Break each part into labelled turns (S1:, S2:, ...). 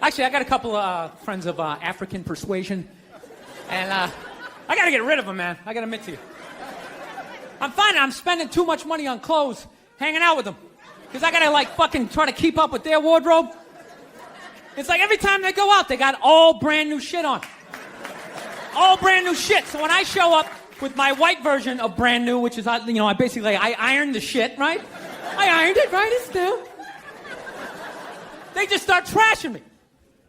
S1: Actually, I got a couple of friends of African persuasion, and I got to get rid of them, man. I got to admit to you. I'm finding I'm spending too much money on clothes hanging out with them, because I got to, like, fucking try to keep up with their wardrobe. It's like every time they go out, they got all brand new shit on. All brand new shit. So when I show up with my white version of brand new, which is, I ironed the shit, right? I ironed it, right? It's new. They just start trashing me.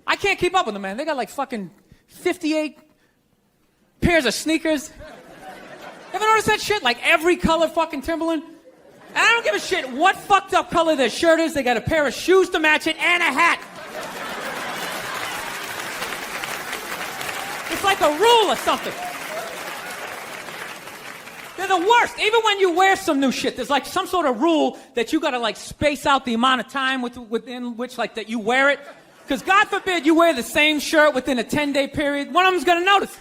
S1: I can't keep up with them, man. They got like fucking 58 pairs of sneakers. Ever notice that shit? Like every color fucking Timberland? And I don't give a shit what fucked up color their shirt is. They got a pair of shoes to match it and a hat. It's like a rule or something. They're the worst. Even when you wear some new shit, there's like some sort of rule that you gotta like space out the amount of time within which like that you wear it. Because God forbid you wear the same shirt within a 10-day period, one of them's gonna notice.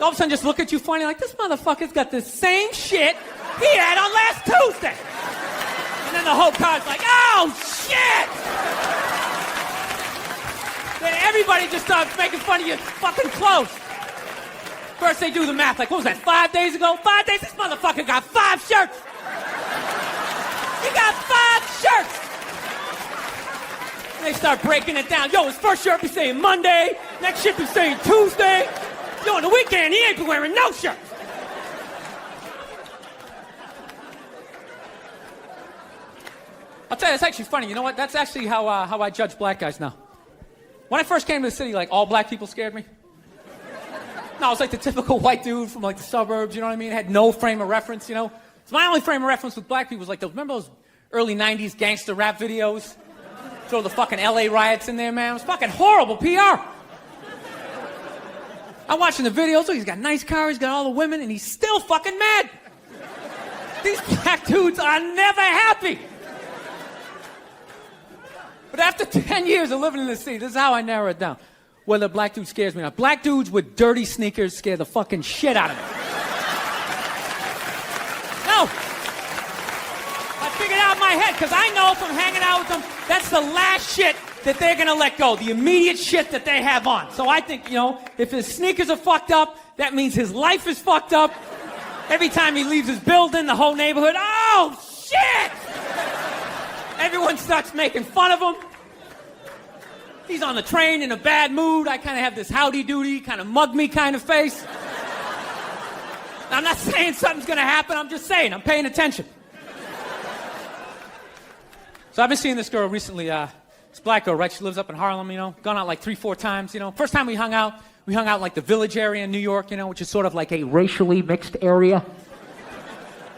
S1: All of a sudden just look at you funny like, this motherfucker's got the same shit he had on last Tuesday. And then the whole car's like, oh shit! Then everybody just starts making fun of your fucking clothes. First they do the math, like, what was that, 5 days ago? 5 days? This motherfucker got 5 shirts! He got 5 shirts! And they start breaking it down. Yo, his first shirt be saying Monday, next shirt be saying Tuesday. Yo, on the weekend, he ain't been wearing no shirts. I'll tell you, it's actually funny. You know what? That's actually how I judge black guys now. When I first came to the city, like, all black people scared me. No, I was like the typical white dude from like the suburbs, you know what I mean? Had no frame of reference, you know? So my only frame of reference with black people was like, remember those early 90s gangster rap videos? Throw the fucking LA riots in there, man. It was fucking horrible PR. I'm watching the videos, so he's got a nice car, he's got all the women, and he's still fucking mad. These black dudes are never happy. But after 10 years of living in the city, this is how I narrow it down. Whether a black dude scares me or not. Black dudes with dirty sneakers scare the fucking shit out of me. No. I figured out in my head, because I know from hanging out with them, that's the last shit that they're going to let go. The immediate shit that they have on. So I think, you know, if his sneakers are fucked up, that means his life is fucked up. Every time he leaves his building, the whole neighborhood, oh, shit! Everyone starts making fun of him. He's on the train in a bad mood. I kind of have this howdy-doody, kind of mug-me kind of face. I'm not saying something's going to happen. I'm just saying. I'm paying attention. So I've been seeing this girl recently. This black girl, right? She lives up in Harlem, you know. Gone out like 3-4 times, you know. First time we hung out in like the Village area in New York, you know, which is sort of like a racially mixed area.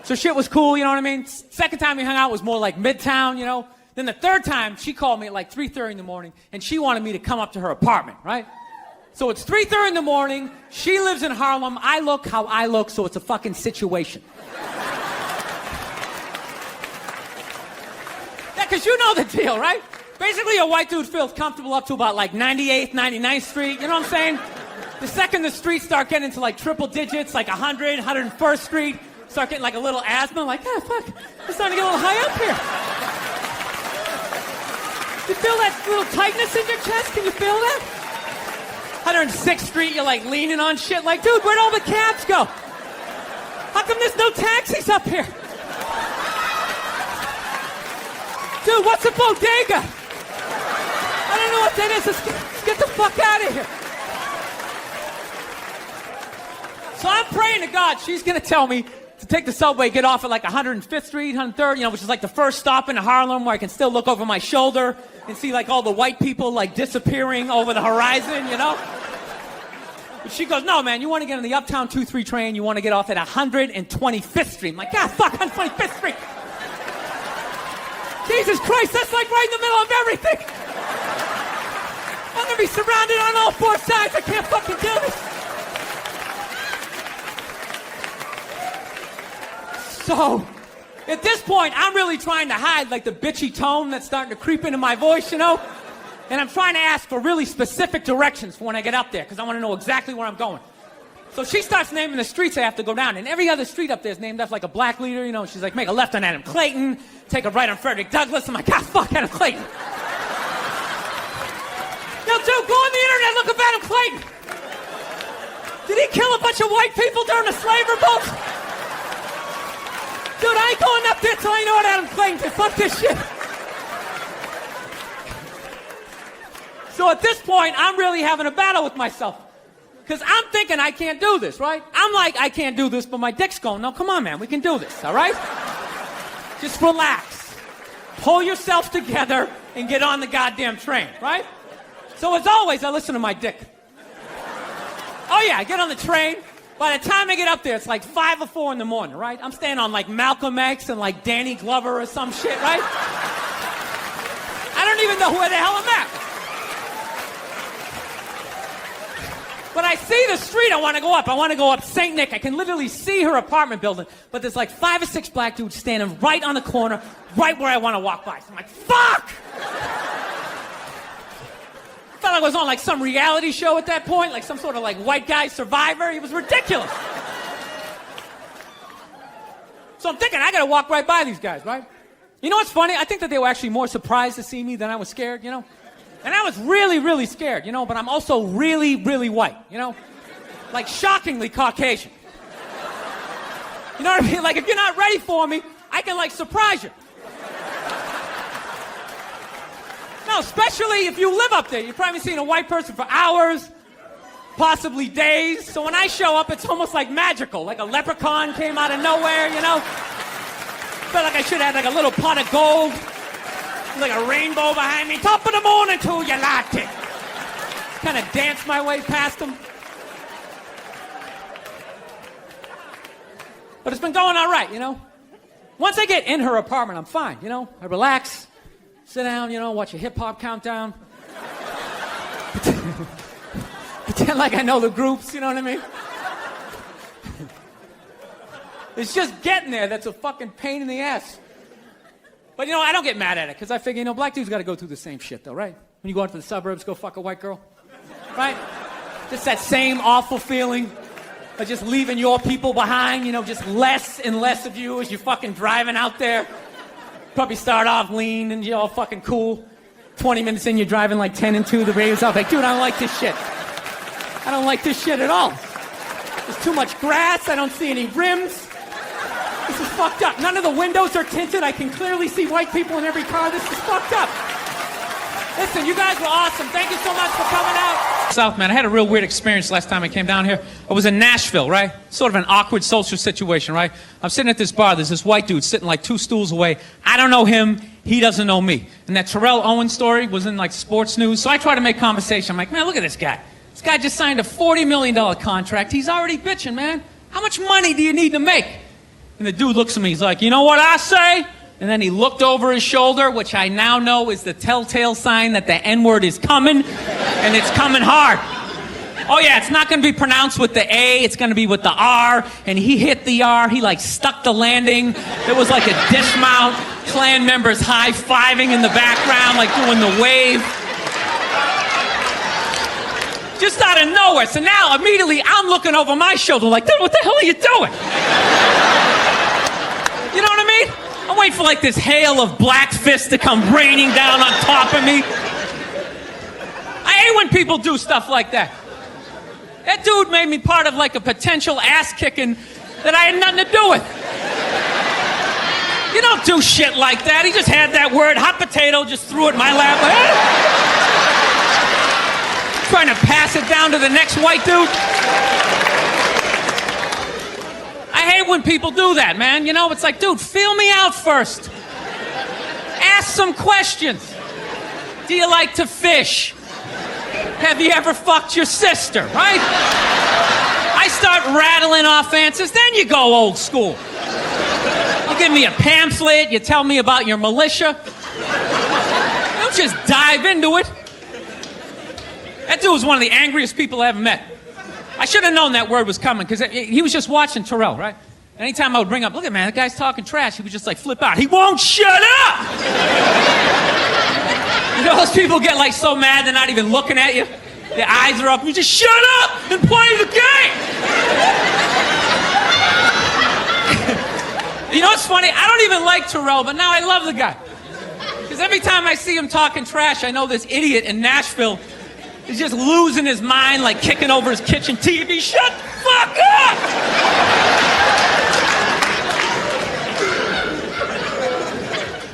S1: So shit was cool, you know what I mean? Second time we hung out was more like Midtown, you know. Then the third time, she called me at like 3:30 in the morning, and she wanted me to come up to her apartment, right? So it's 3:30 in the morning, she lives in Harlem, I look how I look, so it's a fucking situation. Yeah, because you know the deal, right? Basically, a white dude feels comfortable up to about like 98th, 99th Street, you know what I'm saying? The second the streets start getting into like triple digits, like 100, 101st Street, start getting like a little asthma, like, ah, fuck, it's starting to get a little high up here. You feel that little tightness in your chest? Can you feel that? 106th Street, you're like leaning on shit like, dude, where'd all the cabs go? How come there's no taxis up here? Dude, what's a bodega? I don't know what that is. Let's get the fuck out of here. So I'm praying to God she's going to tell me to take the subway, get off at like 105th Street, 103rd, you know, which is like the first stop in Harlem where I can still look over my shoulder and see like all the white people like disappearing over the horizon, you know? But she goes, no, man, you want to get on the Uptown 2-3 train, you want to get off at 125th Street. I'm like, God, fuck, 125th Street. Jesus Christ, that's like right in the middle of everything. I'm going to be surrounded on all 4 sides. I can't fucking do this. So, at this point, I'm really trying to hide like the bitchy tone that's starting to creep into my voice, you know? And I'm trying to ask for really specific directions for when I get up there, because I want to know exactly where I'm going. So she starts naming the streets I have to go down, and every other street up there is named after like a black leader, you know? She's like, make a left on Adam Clayton, take a right on Frederick Douglass. I'm like, ah, fuck Adam Clayton. dude, go on the internet, look up Adam Clayton. Did he kill a bunch of white people during the slave revolt? Dude, I ain't going up there till I know what Adam Clayton did. Fuck this shit. So at this point, I'm really having a battle with myself. Because I'm thinking I can't do this, right? I'm like, I can't do this, but my dick's going, no, come on, man, we can do this, all right? Just relax. Pull yourself together and get on the goddamn train, right? So as always, I listen to my dick. Oh yeah, I get on the train. By the time I get up there, it's like 5 or 4 in the morning, right? I'm staying on like Malcolm X and like Danny Glover or some shit, right? I don't even know where the hell I'm at. But I see the street I want to go up. I want to go up St. Nick. I can literally see her apartment building, but there's like 5 or 6 black dudes standing right on the corner, right where I want to walk by. So I'm like, fuck! I felt like I was on like some reality show at that point, like some sort of like white guy survivor. It was ridiculous. So I'm thinking, I gotta walk right by these guys, right? You know what's funny? I think that they were actually more surprised to see me than I was scared, you know? And I was really, really scared, you know, but I'm also really, really white, you know? Like shockingly Caucasian. You know what I mean? Like if you're not ready for me, I can like surprise you. No, especially if you live up there. You've probably seen a white person for hours, possibly days. So when I show up, it's almost like magical. Like a leprechaun came out of nowhere, you know? Felt like I should have had like a little pot of gold, like a rainbow behind me. Top of the morning to you, latte. Kind of dance my way past them. But it's been going all right, you know? Once I get in her apartment, I'm fine, you know? I relax. Sit down, you know, watch a hip-hop countdown. Pretend like I know the groups, you know what I mean? It's just getting there that's a fucking pain in the ass. But, you know, I don't get mad at it, because I figure, you know, black dudes got to go through the same shit, though, right? When you go out to the suburbs, go fuck a white girl. Right? Just that same awful feeling of just leaving your people behind, you know, just less and less of you as you're fucking driving out there. Probably start off lean and you're all fucking cool. 20 minutes in, you're driving like 10 and 2. The radio's off. Like, dude, I don't like this shit. I don't like this shit at all. There's too much grass. I don't see any rims. This is fucked up. None of the windows are tinted. I can clearly see white people in every car. This is fucked up. Listen, you guys were awesome. Thank you so much for coming out. South, man, I had a real weird experience last time I came down here. I was in Nashville, right? Sort of an awkward social situation, right? I'm sitting at this bar. There's this white dude sitting like 2 stools away. I don't know him. He doesn't know me. And that Terrell Owens story was in like sports news. So I try to make conversation. I'm like, man, look at this guy. This guy just signed a $40 million contract. He's already bitching, man. How much money do you need to make? And the dude looks at me. He's like, you know what I say? And then he looked over his shoulder, which I now know is the telltale sign that the N-word is coming, and it's coming hard. Oh yeah, it's not going to be pronounced with the A, it's going to be with the R, and he hit the R, he like stuck the landing. There was like a dismount, Klan members high-fiving in the background, like doing the wave. Just out of nowhere. So now, immediately, I'm looking over my shoulder like, dude, what the hell are you doing? You know what I mean? I'm waiting for like this hail of black fists to come raining down on top of me. I hate when people do stuff like that. That dude made me part of like a potential ass kicking that I had nothing to do with. You don't do shit like that. He just had that word, hot potato, just threw it in my lap. Trying to pass it down to the next white dude. I hate when people do that, man. You know, it's like, dude, feel me out first. Ask some questions. Do you like to fish? Have you ever fucked your sister, right? I start rattling off answers, then you go old school. You give me a pamphlet, you tell me about your militia. Don't just dive into it. That dude was one of the angriest people I ever met. I should have known that word was coming, because he was just watching Terrell, right? Anytime I would bring up, look at man, that guy's talking trash, he would just like flip out. He won't shut up! You know, those people get like so mad they're not even looking at you. Their eyes are up. You just shut up and play the game! You know what's funny? I don't even like Terrell, but now I love the guy. Because every time I see him talking trash, I know this idiot in Nashville He's just losing his mind, like kicking over his kitchen TV. Shut the fuck up!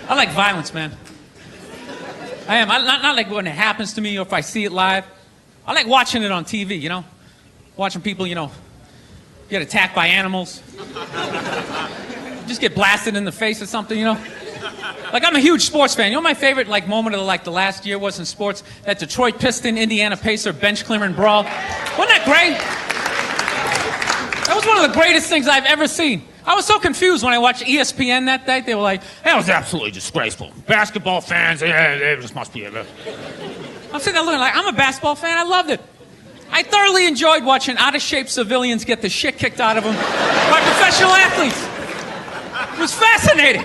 S1: I like violence, man. I am. Not like when it happens to me or if I see it live. I like watching it on TV, you know? Watching people, you know, get attacked by animals. Just get blasted in the face or something, you know? Like, I'm a huge sports fan. You know my favorite, like, moment of, like, the last year was in sports? That Detroit Piston, Indiana Pacer bench clearing brawl. Wasn't that great? That was one of the greatest things I've ever seen. I was so confused when I watched ESPN that day. They were like, that was absolutely disgraceful. Basketball fans, it just must be a... I'm sitting there looking like, I'm a basketball fan. I loved it. I thoroughly enjoyed watching out-of-shape civilians get the shit kicked out of them by professional athletes. It was fascinating.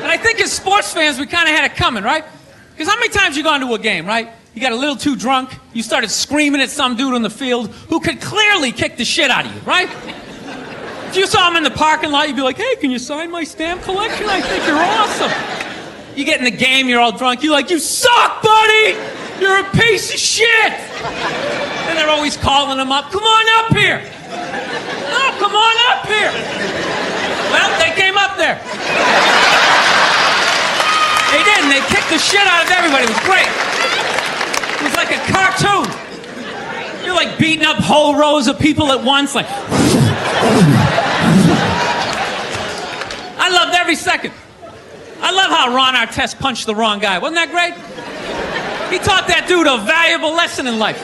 S1: And I think as sports fans, we kind of had it coming, right? Because how many times you gone to a game, right? You got a little too drunk. You started screaming at some dude on the field who could clearly kick the shit out of you, right? If you saw him in the parking lot, you'd be like, hey, can you sign my stamp collection? I think you're awesome. You get in the game, you're all drunk. You're like, you suck, buddy! You're a piece of shit! And they're always calling him up. Come on up here! No, come on up here! Well, they came up there. They did, and they kicked the shit out of everybody. It was great. It was like a cartoon. You're like beating up whole rows of people at once, like... I loved every second. I love how Ron Artest punched the wrong guy. Wasn't that great? He taught that dude a valuable lesson in life.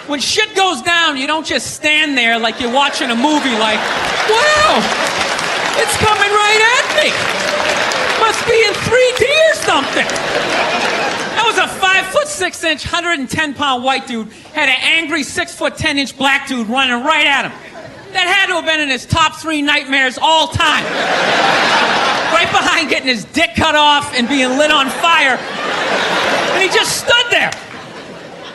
S1: When shit goes down, you don't just stand there like you're watching a movie like, wow, it's coming right at me. Must be in 3D or something. That was a 5'6", 110-pound white dude, had an angry 6'10" black dude running right at him. That had to have been in his top 3 nightmares all time. Right behind getting his dick cut off and being lit on fire. And he just stood there.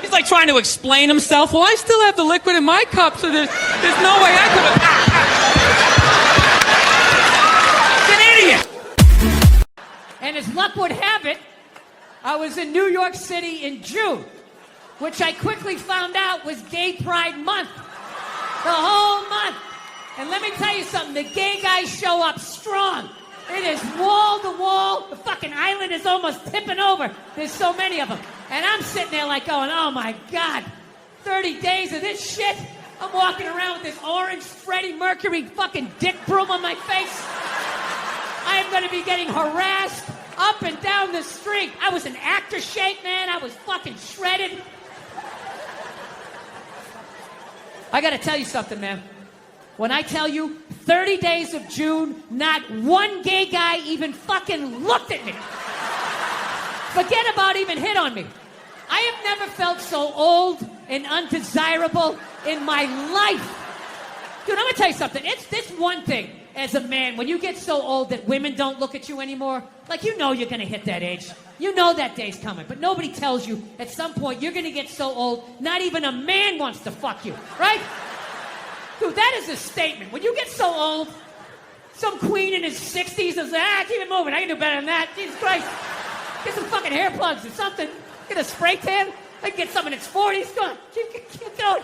S1: He's like trying to explain himself. Well, I still have the liquid in my cup, so there's no way I could have... He's an idiot.
S2: And as luck would have it, I was in New York City in June, which I quickly found out was Gay Pride Month. The whole month. And let me tell you something, the gay guys show up strong. It is wall to wall. The fucking island is almost tipping over. There's so many of them. And I'm sitting there like going, oh my God, 30 days of this shit. I'm walking around with this orange Freddie Mercury fucking dick broom on my face. I am going to be getting harassed up and down the street. I was in actor shape, man. I was fucking shredded. I got to tell you something, man. When I tell you 30 days of June, not one gay guy even fucking looked at me. Forget about even hit on me. I have never felt so old and undesirable in my life. Dude, I'm going to tell you something. It's this one thing as a man, when you get so old that women don't look at you anymore, like you know you're going to hit that age. You know that day's coming, but nobody tells you at some point you're going to get so old, not even a man wants to fuck you, right? Dude, that is a statement. When you get so old, some queen in his 60s is like, keep it moving. I can do better than that. Jesus Christ. Get some fucking hair plugs or something. Get a spray tan. I can get some in its 40s. Go on. Keep going.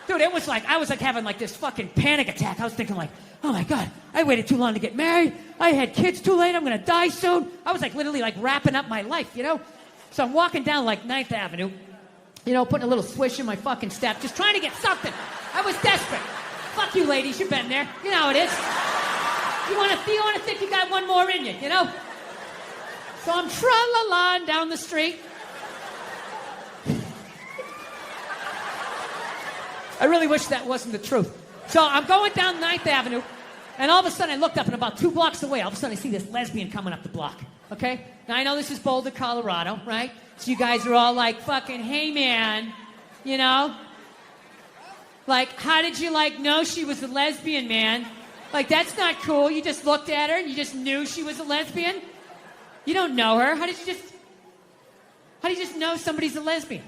S2: Dude, it was like, I was like having like this fucking panic attack. I was thinking like, oh my God, I waited too long to get married. I had kids too late. I'm going to die soon. I was like literally like wrapping up my life, you know? So I'm walking down like 9th Avenue, you know, putting a little swish in my fucking step, just trying to get something. I was desperate. Fuck you ladies, you've been there. You know how it is. You want to think you got one more in you, you know? So I'm tra-la-la down the street. I really wish that wasn't the truth. So I'm going down 9th Avenue, and all of a sudden I looked up, and about 2 blocks away, all of a sudden I see this lesbian coming up the block, okay? Now I know this is Boulder, Colorado, right? So you guys are all like, fucking, hey man, you know? Like, how did you like know she was a lesbian, man? Like, that's not cool. You just looked at her and you just knew she was a lesbian? You don't know her. How do you just know somebody's a lesbian?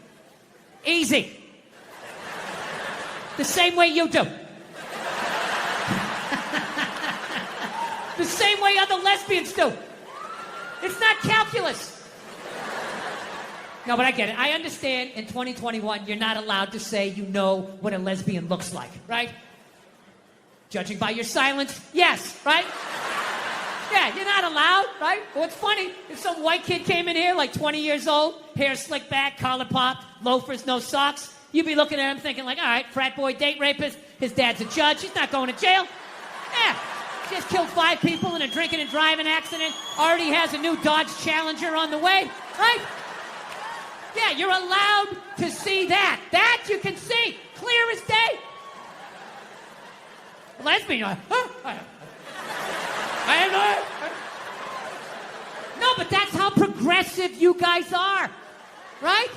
S2: Easy. The same way you do. The same way other lesbians do. It's not calculus. No, but I get it. I understand in 2021, you're not allowed to say you know what a lesbian looks like, right? Judging by your silence, yes, right? Yeah, you're not allowed, right? Well, it's funny. If some white kid came in here, like 20 years old, hair slicked back, collar popped, loafers, no socks, you'd be looking at him thinking like, all right, frat boy, date rapist, his dad's a judge, he's not going to jail. Yeah, just killed 5 people in a drinking and driving accident, already has a new Dodge Challenger on the way, right? Yeah, you're allowed to see that. That you can see, clear as day. Lesbian, no, but that's how progressive you guys are, right?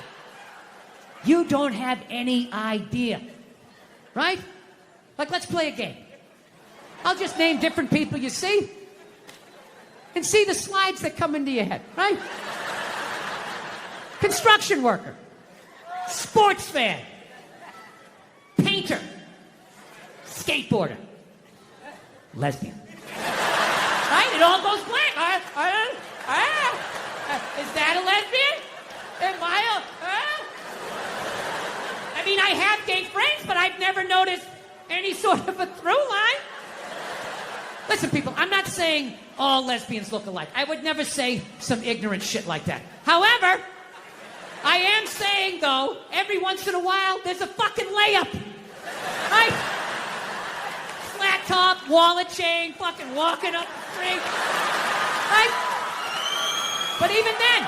S2: You don't have any idea, right? Like, let's play a game. I'll just name different people you see and see the slides that come into your head, right? Construction worker, sports fan, painter, skateboarder, lesbian. Right? It all goes blank. Is that a lesbian? Am I I mean, I have gay friends, but I've never noticed any sort of a through line. Listen, people, I'm not saying all lesbians look alike. I would never say some ignorant shit like that. However, I am saying, though, every once in a while, there's a fucking layup. Right? Flat top, wallet chain, fucking walking up the street. Right? But even then,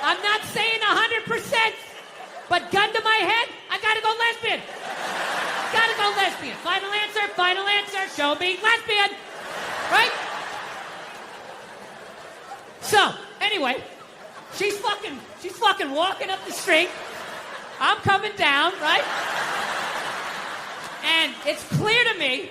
S2: I'm not saying 100%. But gun to my head, I gotta go lesbian. Gotta go lesbian. Final answer, show me lesbian. Right? So, anyway, she's fucking walking up the street. I'm coming down, right? And it's clear to me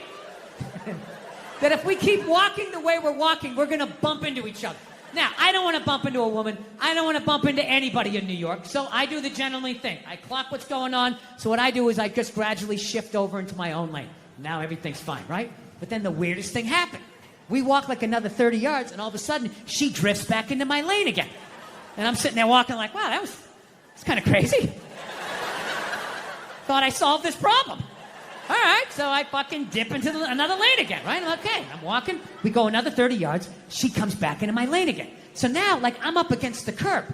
S2: that if we keep walking the way we're walking, we're gonna bump into each other. Now, I don't want to bump into a woman. I don't want to bump into anybody in New York. So I do the gentlemanly thing. I clock what's going on. So what I do is I just gradually shift over into my own lane. Now everything's fine, right? But then the weirdest thing happened. We walk like another 30 yards, and all of a sudden, she drifts back into my lane again. And I'm sitting there walking like, wow, that's kind of crazy. Thought I solved this problem. All right, so I fucking dip into another lane again, right? Okay, I'm walking. We go another 30 yards. She comes back into my lane again. So now, like, I'm up against the curb.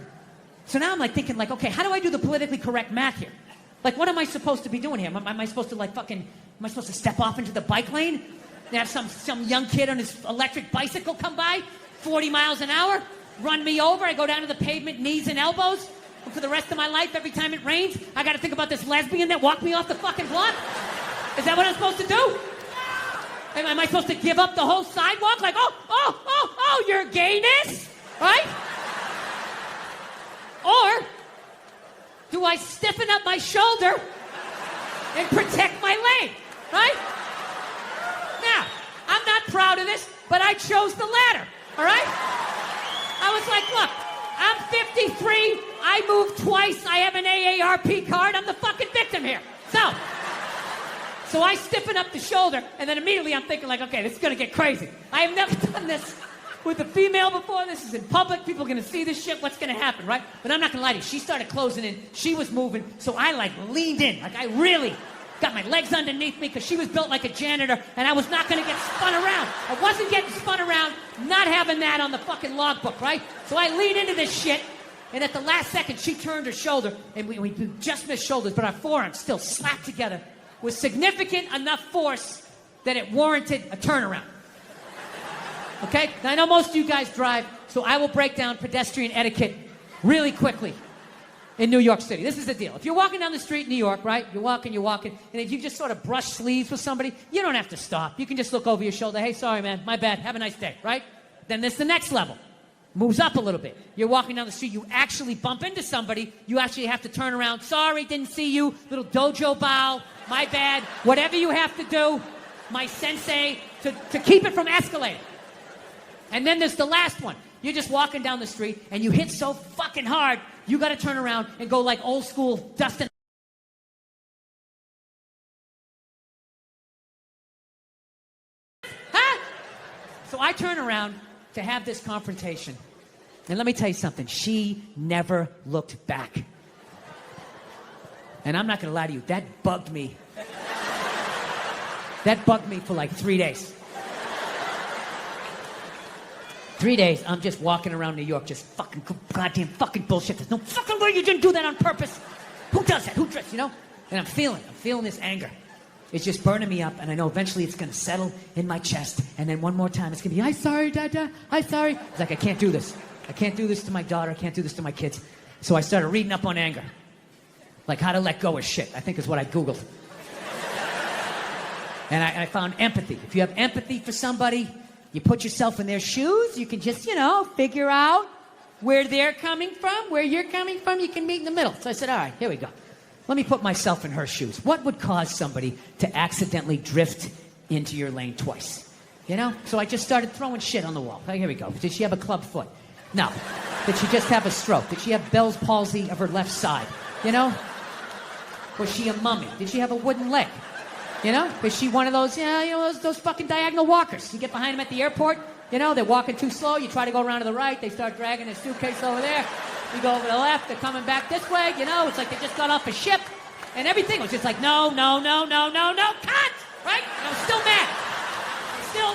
S2: So now I'm, like, thinking, like, okay, how do I do the politically correct math here? Like, what am I supposed to be doing here? Am I supposed to, like, am I supposed to step off into the bike lane and have some young kid on his electric bicycle come by, 40 miles an hour, run me over? I go down to the pavement, knees and elbows. And for the rest of my life, every time it rains, I got to think about this lesbian that walked me off the fucking block? Is that what I'm supposed to do? Am I supposed to give up the whole sidewalk? Like, oh, your gayness? Right? Or do I stiffen up my shoulder and protect my lane? Right? Now, I'm not proud of this, but I chose the latter. All right? I was like, look, I'm 53. I moved twice. I have an AARP card. I'm the fucking victim here. So I stiffen up the shoulder, and then immediately I'm thinking, like, okay, this is going to get crazy. I have never done this with a female before. This is in public. People are going to see this shit. What's going to happen, right? But I'm not going to lie to you. She started closing in. She was moving, so I, like, leaned in. Like, I really got my legs underneath me because she was built like a janitor, and I was not going to get spun around. I wasn't getting spun around, not having that on the fucking logbook, right? So I leaned into this shit, and at the last second, she turned her shoulder, and we just missed shoulders, but our forearms still slapped together with significant enough force that it warranted a turnaround. Okay? Now, I know most of you guys drive, so I will break down pedestrian etiquette really quickly in New York City. This is the deal. If you're walking down the street in New York, right? You're walking, and if you just sort of brush sleeves with somebody, you don't have to stop. You can just look over your shoulder. Hey, sorry, man. My bad. Have a nice day, right? Then there's the next level. Moves up a little bit. You're walking down the street. You actually bump into somebody. You actually have to turn around. Sorry, didn't see you. Little dojo bow. My bad. Whatever you have to do, my sensei, to keep it from escalating. And then there's the last one. You're just walking down the street, and you hit so fucking hard, you got to turn around and go like old school Dustin. Huh? So I turn around to have this confrontation. And let me tell you something. She never looked back. And I'm not going to lie to you. That bugged me. That bugged me for like 3 days. 3 days, I'm just walking around New York, just fucking goddamn fucking bullshit. There's no fucking way you didn't do that on purpose. Who does that? Who does, you know? And I'm feeling this anger. It's just burning me up, and I know eventually it's going to settle in my chest. And then one more time, it's going to be, I'm sorry, Dada. I'm sorry. It's like, I can't do this. I can't do this to my daughter. I can't do this to my kids. So I started reading up on anger. Like how to let go of shit, I think is what I Googled. And I found empathy. If you have empathy for somebody, you put yourself in their shoes, you can just, figure out where they're coming from, where you're coming from, you can meet in the middle. So I said, all right, here we go. Let me put myself in her shoes. What would cause somebody to accidentally drift into your lane twice? So I just started throwing shit on the wall. Oh, here we go. Did she have a club foot? No. Did she just have a stroke? Did she have Bell's palsy of her left side? Was she a mummy? Did she have a wooden leg? Was she one of those, those fucking diagonal walkers? You get behind them at the airport, they're walking too slow. You try to go around to the right. They start dragging their suitcase over there. You go over to the left. They're coming back this way. It's like they just got off a ship. And everything was just like, no, cut! Right? And I was still mad. Still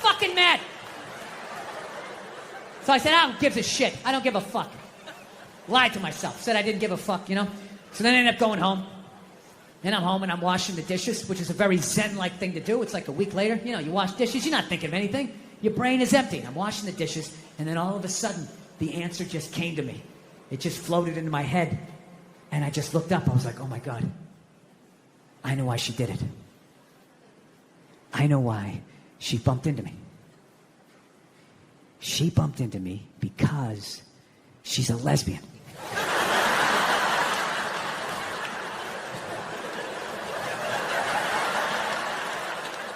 S2: fucking mad. So I said, I don't give a shit. I don't give a fuck. Lied to myself. Said I didn't give a fuck, So then I ended up going home. And I'm home and I'm washing the dishes, which is a very Zen-like thing to do. It's like a week later. You wash dishes, you're not thinking of anything. Your brain is empty. I'm washing the dishes, and then all of a sudden, the answer just came to me. It just floated into my head. And I just looked up. I was like, oh my God. I know why she did it. I know why she bumped into me. She bumped into me because she's a lesbian.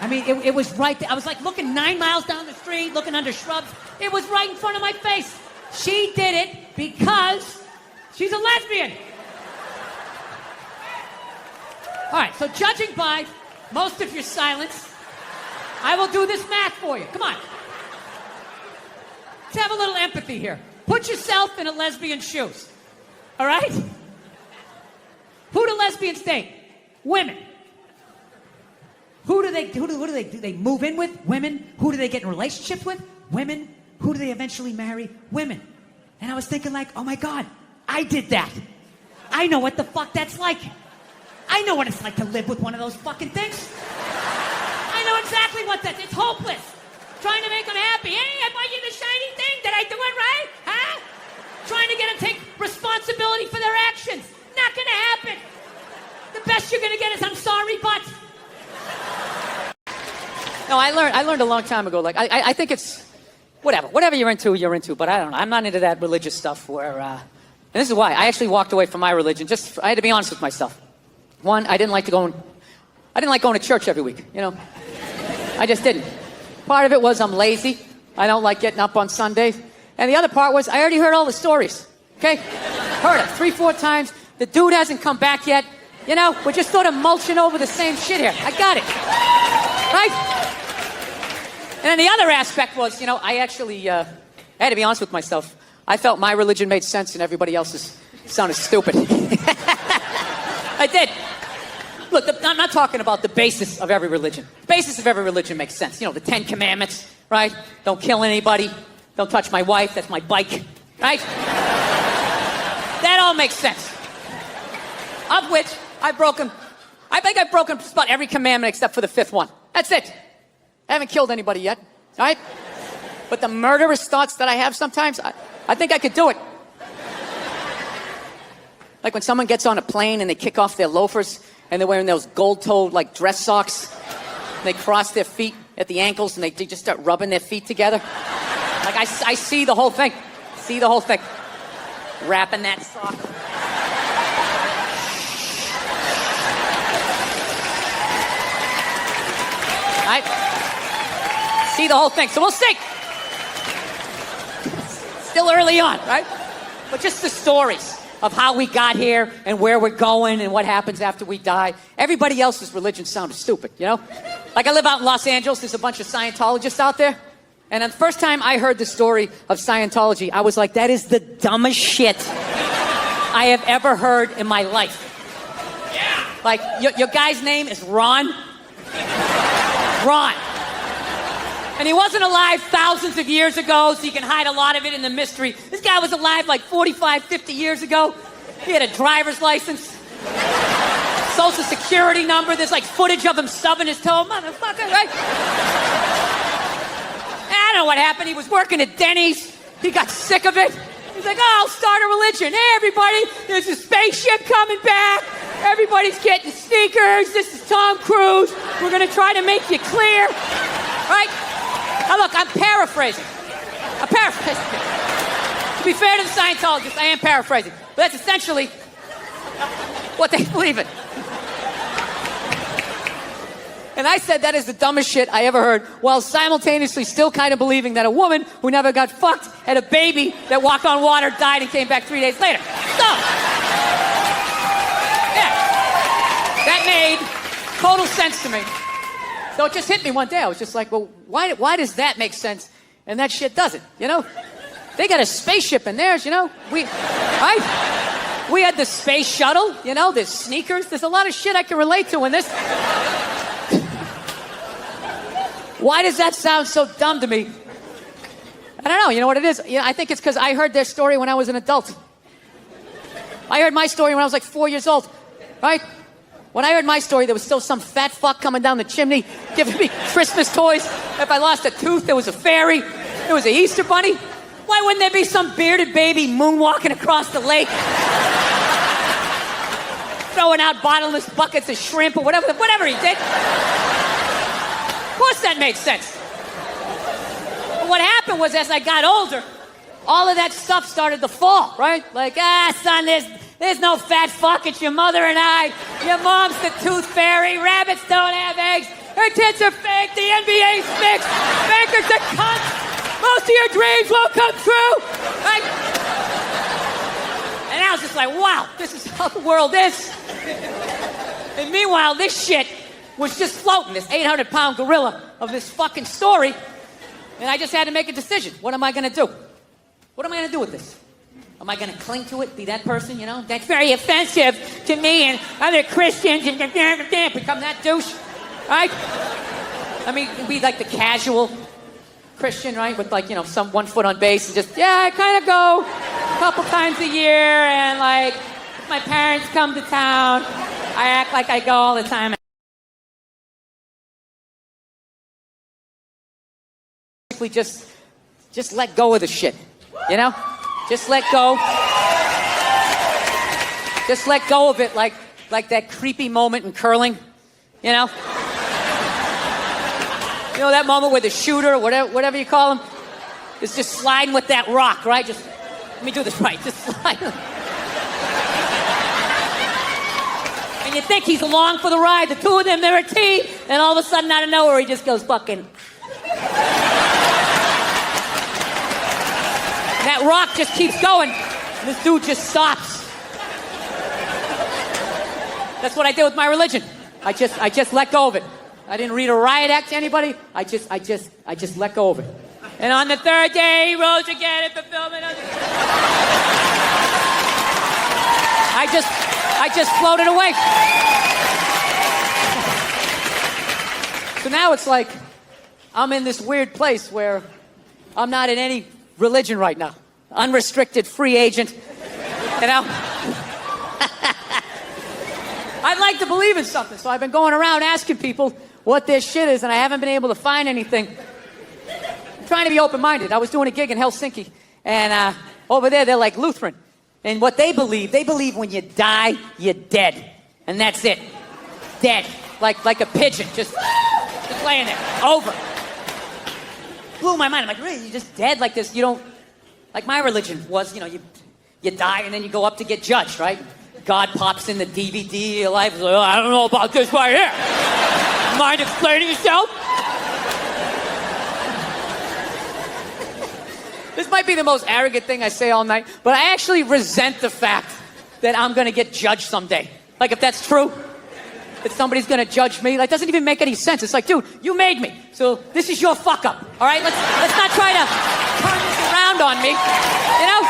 S2: I mean, it was right there. I was like looking 9 miles down the street, looking under shrubs. It was right in front of my face. She did it because she's a lesbian. All right, so judging by most of your silence, I will do this math for you. Come on. Let's have a little empathy here. Put yourself in a lesbian's shoes. All right? Who do lesbians date? Women. Who do they move in with? Women. Who do they get in relationships with? Women. Who do they eventually marry? Women. And I was thinking like, oh my God, I did that. I know what the fuck that's like. I know what it's like to live with one of those fucking things. I know exactly what that is. It's hopeless. Trying to make them happy. Hey, I bought you the shiny thing. Did I do it right? Huh? Trying to get them to take responsibility for their actions. Not gonna happen. The best you're gonna get is I'm sorry, but. No, I learned a long time ago. Like, I think it's whatever you're into. But I don't know. I'm not into that religious stuff where. And this is why I actually walked away from my religion. I had to be honest with myself. One, I didn't like going to church every week. I just didn't. Part of it was I'm lazy. I don't like getting up on Sundays. And the other part was I already heard all the stories. Okay, heard it 3-4 times. The dude hasn't come back yet. We're just sort of mulching over the same shit here. I got it. Right? And then the other aspect was, I actually I had to be honest with myself. I felt my religion made sense and everybody else's sounded stupid. I did. Look, I'm not talking about the basis of every religion. The basis of every religion makes sense. The 10 Commandments, right? Don't kill anybody. Don't touch my wife. That's my bike, right? That all makes sense. Of which I think I've broken just about every commandment except for the 5th one. That's it. I haven't killed anybody yet, all right? But the murderous thoughts that I have sometimes, I think I could do it. Like when someone gets on a plane and they kick off their loafers and they're wearing those gold-toed like dress socks. They cross their feet at the ankles and they just start rubbing their feet together. Like I see the whole thing. See the whole thing. Wrapping that sock. Right? See the whole thing. So we'll see. Still early on, right? But just the stories of how we got here and where we're going and what happens after we die. Everybody else's religion sounded stupid, Like I live out in Los Angeles. There's a bunch of Scientologists out there. And the first time I heard the story of Scientology, I was like, that is the dumbest shit I have ever heard in my life.
S1: Yeah.
S2: Like, your guy's name is Ron? Ron. And he wasn't alive thousands of years ago, so you can hide a lot of it in the mystery. This guy was alive like 45, 50 years ago. He had a driver's license, social security number. There's like footage of him stubbing his toe. Motherfucker, right? I don't know what happened. He was working at Denny's. He got sick of it. He's like, oh, I'll start a religion. Hey, everybody, there's a spaceship coming back. Everybody's getting sneakers. This is Tom Cruise. We're going to try to make you clear. Right? Now, look, I'm paraphrasing. To be fair to the Scientologists, I am paraphrasing. But that's essentially what they believe in. And I said that is the dumbest shit I ever heard, while simultaneously still kind of believing that a woman who never got fucked had a baby that walked on water, died, and came back 3 days later. So, yeah, that made total sense to me. So it just hit me one day. I was just like, well, why does that make sense and that shit doesn't, you know? They got a spaceship in theirs, you know? Right? We had the space shuttle, you know? There's sneakers. There's a lot of shit I can relate to in this. Why does that sound so dumb to me? I don't know. You know what it is? You know, I think it's because I heard their story when I was an adult. I heard my story when I was like 4 years old, right? When I heard my story, there was still some fat fuck coming down the chimney giving me Christmas toys. If I lost a tooth, there was a fairy. There was an Easter bunny. Why wouldn't there be some bearded baby moonwalking across the lake? Throwing out bottomless buckets of shrimp or whatever he did. Of course that made sense. But what happened was, as I got older, all of that stuff started to fall, right? Like, son, there's no fat fuck, it's your mother and I. Your mom's the tooth fairy, rabbits don't have eggs, her tits are fake, the NBA's mixed, Baker's a cunt, most of your dreams won't come true, right? And I was just like, wow, this is how the world is. And meanwhile, this shit was just floating, this 800-pound gorilla of this fucking story, and I just had to make a decision. What am I going to do? What am I going to do with this? Am I going to cling to it, be that person, you know? That's very offensive to me and other Christians and become that douche, right? I mean, be like the casual Christian, right? With like, you know, some 1 foot on base and just, yeah, I kind of go a couple times a year and like, if my parents come to town, I act like I go all the time. Just let go of the shit, you know? Just let go. Just let go of it like that creepy moment in curling, you know? You know that moment where the shooter, whatever you call him, is just sliding with that rock, right? Just, let me do this right, just slide. And you think he's along for the ride, the two of them, they're a team, and all of a sudden out of nowhere he just goes fucking... That rock just keeps going, and this dude just stops. That's what I did with my religion. I just let go of it. I didn't read a riot act to anybody. I just let go of it. And on the third day, he rose again in fulfillment of the... I just floated away. So now it's like I'm in this weird place where I'm not in any religion right now. Unrestricted free agent. You know? I'd like to believe in something, so I've been going around asking people what this shit is, and I haven't been able to find anything. I'm trying to be open-minded. I was doing a gig in Helsinki, and over there, they're like Lutheran. And what they believe when you die, you're dead. And that's it. Dead. Like a pigeon, just laying there. Over. Blew my mind. I'm like, really? You're just dead like this? You don't... Like my religion was, you know, you die and then you go up to get judged, right? God pops in the DVD of your life. Like, oh, I don't know about this right here. Mind explaining yourself? This might be the most arrogant thing I say all night, but I actually resent the fact that I'm going to get judged someday. Like, if that's true, that somebody's going to judge me, like, doesn't even make any sense. It's like, dude, you made me, so this is your fuck up, all right? Let's not not try to turn this around on me. You know?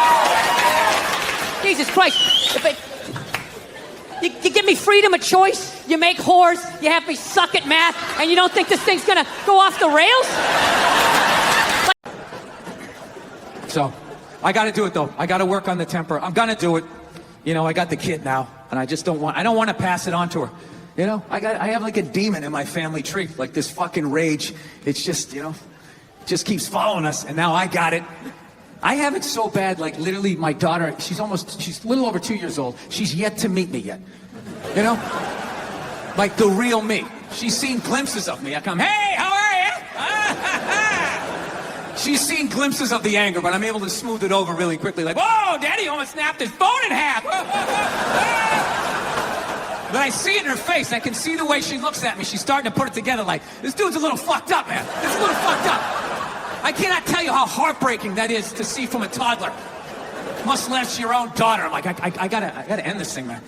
S2: Jesus Christ. You give me freedom of choice, you make whores, you have me suck at math, and you don't think this thing's gonna go off the rails?
S3: So, I gotta do it though. I gotta work on the temper. I'm gonna do it. You know, I got the kid now, and I don't want to pass it on to her. You know, I have like a demon in my family tree, like this fucking rage. It's just, you know, just keeps following us, and now I got it. I have it so bad, like literally my daughter, she's a little over 2 years old. She's yet to meet me yet. You know? Like the real me. She's seen glimpses of me. I come, hey, how are you? She's seen glimpses of the anger, but I'm able to smooth it over really quickly. Like, whoa, Daddy almost snapped his phone in half. But I see it in her face. I can see the way she looks at me. She's starting to put it together like, this dude's a little fucked up, man. This is a little fucked up. I cannot tell you how heartbreaking that is to see from a toddler. Much less your own daughter. I'm like, I gotta end this thing, man.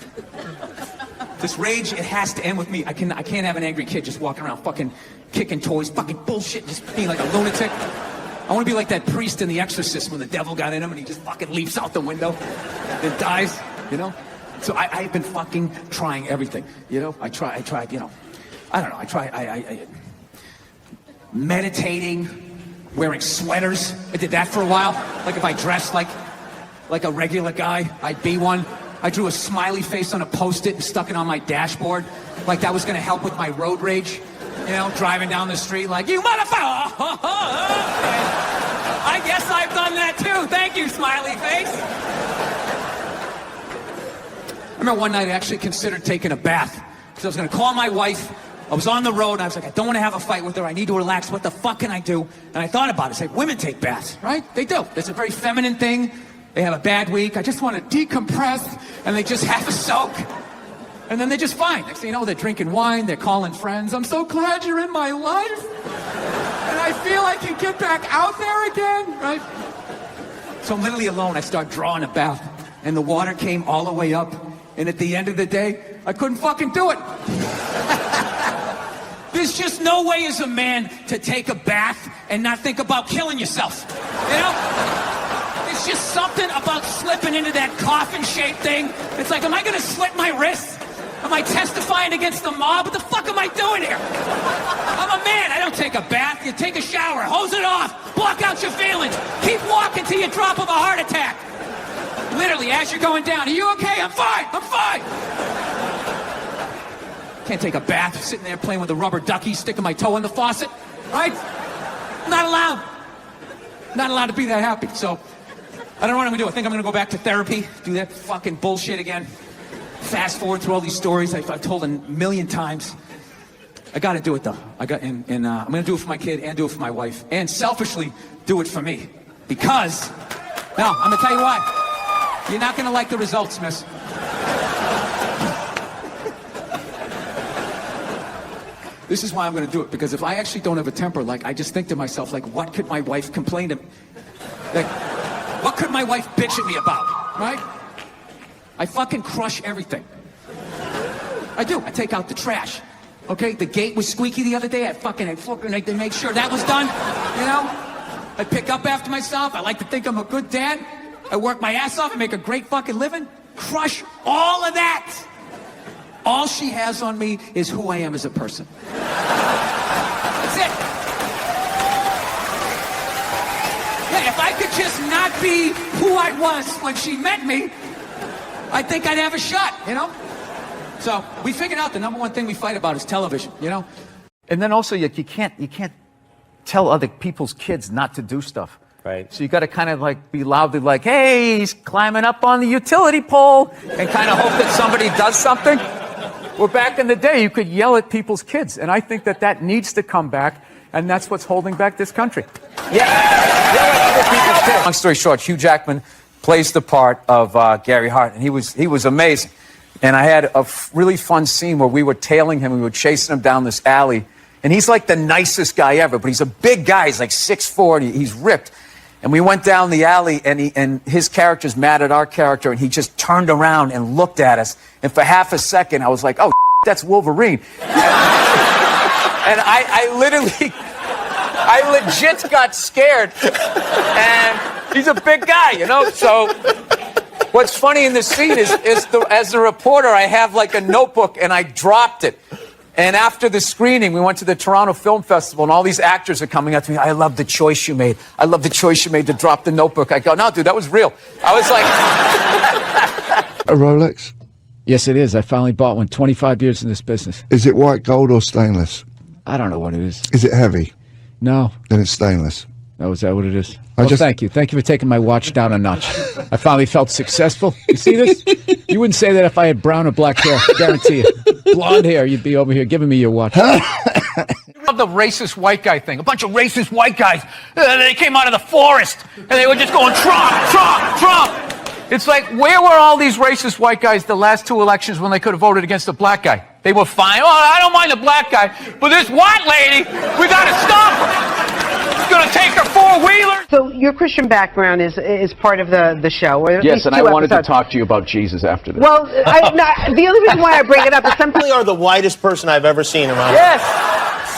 S3: This rage, it has to end with me. I can't have an angry kid just walking around fucking kicking toys, fucking bullshit, just being like a lunatic. I want to be like that priest in The Exorcist when the devil got in him and he just fucking leaps out the window and dies, you know? So I've been fucking trying everything, you know? I tried, you know, I don't know, I meditating, wearing sweaters. I did that for a while. Like if I dressed like a regular guy, I'd be one. I drew a smiley face on a Post-it and stuck it on my dashboard. Like that was gonna help with my road rage. You know, driving down the street like, you motherfucker! I guess I've done that too. Thank you, smiley face. I remember one night I actually considered taking a bath. Because I was gonna call my wife. I was on the road and I was like, I don't want to have a fight with her. I need to relax. What the fuck can I do? And I thought about it. I said, women take baths, right? They do. It's a very feminine thing. They have a bad week. I just want to decompress. And they just have a soak. And then they're just fine. Next thing you know, they're drinking wine. They're calling friends. I'm so glad you're in my life. And I feel I can get back out there again, right? So I'm literally alone. I start drawing a bath. And the water came all the way up. And at the end of the day, I couldn't fucking do it. There's just no way as a man to take a bath and not think about killing yourself. You know? There's just something about slipping into that coffin-shaped thing. It's like, am I gonna slit my wrists? Am I testifying against the mob? What the fuck am I doing here? I'm a man. I don't take a bath. You take a shower, hose it off, block out your feelings. Keep walking till you drop of a heart attack. Literally, as you're going down, are you okay? I'm fine. I'm fine. Can't take a bath, sitting there playing with a rubber ducky, sticking my toe in the faucet, right? Not allowed. Not allowed to be that happy. So, I don't know what I'm gonna do. I think I'm gonna go back to therapy, do that fucking bullshit again. Fast forward through all these stories I've told a million times. I gotta do it though. I'm gonna do it for my kid and do it for my wife. And selfishly, do it for me. Because, now, I'm gonna tell you why. You're not gonna like the results, miss. This is why I'm going to do it, because if I actually don't have a temper, like, I just think to myself, like, what could my wife complain to me? Like, what could my wife bitch at me about, right? I fucking crush everything. I do. I take out the trash, okay? The gate was squeaky the other day. I made sure that was done, you know? I pick up after myself. I like to think I'm a good dad. I work my ass off and make a great fucking living. Crush all of that. All she has on me is who I am as a person. That's it. Yeah, if I could just not be who I was when she met me, I think I'd have a shot, you know? So we figured out the number one thing we fight about is television, you know?
S4: And then also, you can't tell other people's kids not to do stuff.
S5: Right.
S4: So you got to kind of like be loudly like, hey, he's climbing up on the utility pole, and kind of hope that somebody does something. Well, back in the day, you could yell at people's kids, and I think that needs to come back, and that's what's holding back this country.
S5: Yeah. Other people's kids. Long story short, Hugh Jackman plays the part of Gary Hart, and he was amazing. And I had a really fun scene where we were tailing him, we were chasing him down this alley, and he's like the nicest guy ever, but he's a big guy. He's like 6'4", and he's ripped. And we went down the alley, and his character's mad at our character, and he just turned around and looked at us. And for half a second, I was like, oh, that's Wolverine. And I literally, I legit got scared. And he's a big guy, you know? So what's funny in this scene is as the reporter, I have like a notebook and I dropped it. And after the screening, we went to the Toronto Film Festival, and all these actors are coming up to me. I love the choice you made. I love the choice you made to drop the notebook. I go, no, dude, that was real. I was like...
S6: A Rolex?
S4: Yes, it is. I finally bought one. 25 years in this business.
S6: Is it white gold or stainless?
S4: I don't know what it is.
S6: Is it heavy?
S4: No.
S6: Then it's stainless.
S4: Oh, is that what it is? Well, thank you. Thank you for taking my watch down a notch. I finally felt successful. You see this? You wouldn't say that if I had brown or black hair. I guarantee you. Blonde hair, you'd be over here giving me your watch.
S5: Of the racist white guy thing. A bunch of racist white guys. They came out of the forest, and they were just going, Trump, Trump, Trump. It's like, where were all these racist white guys the last 2 elections when they could have voted against the black guy? They were fine. Oh, I don't mind the black guy, but this white lady, we got to stop her. She's going to take her four-wheeler.
S7: So your Christian background is part of the show. Or at
S4: Yes,
S7: least
S4: and
S7: 2
S4: I wanted
S7: episodes.
S4: to talk to you about Jesus after this.
S7: Well, the only reason why I bring it up is some
S8: You are the whitest person I've ever seen around.
S5: Yes.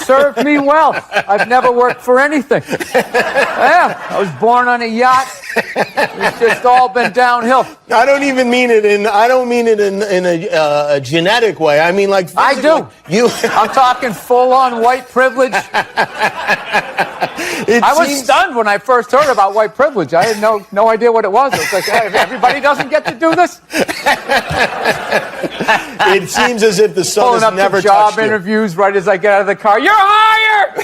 S5: Served me well. I've never worked for anything. Yeah, I was born on a yacht. It's just all been downhill.
S8: I don't even mean it in. I don't mean it in a genetic way. I mean like
S5: I do.
S8: You.
S5: I'm talking full-on white privilege. I was stunned when I first heard about white privilege. I had no idea what it was. It was like, hey, everybody doesn't get to do this.
S8: It seems as if the sun
S5: Pulling
S8: has
S5: up
S8: never
S5: to job
S8: touched you.
S5: interviews right as I get out of the car. You're hired.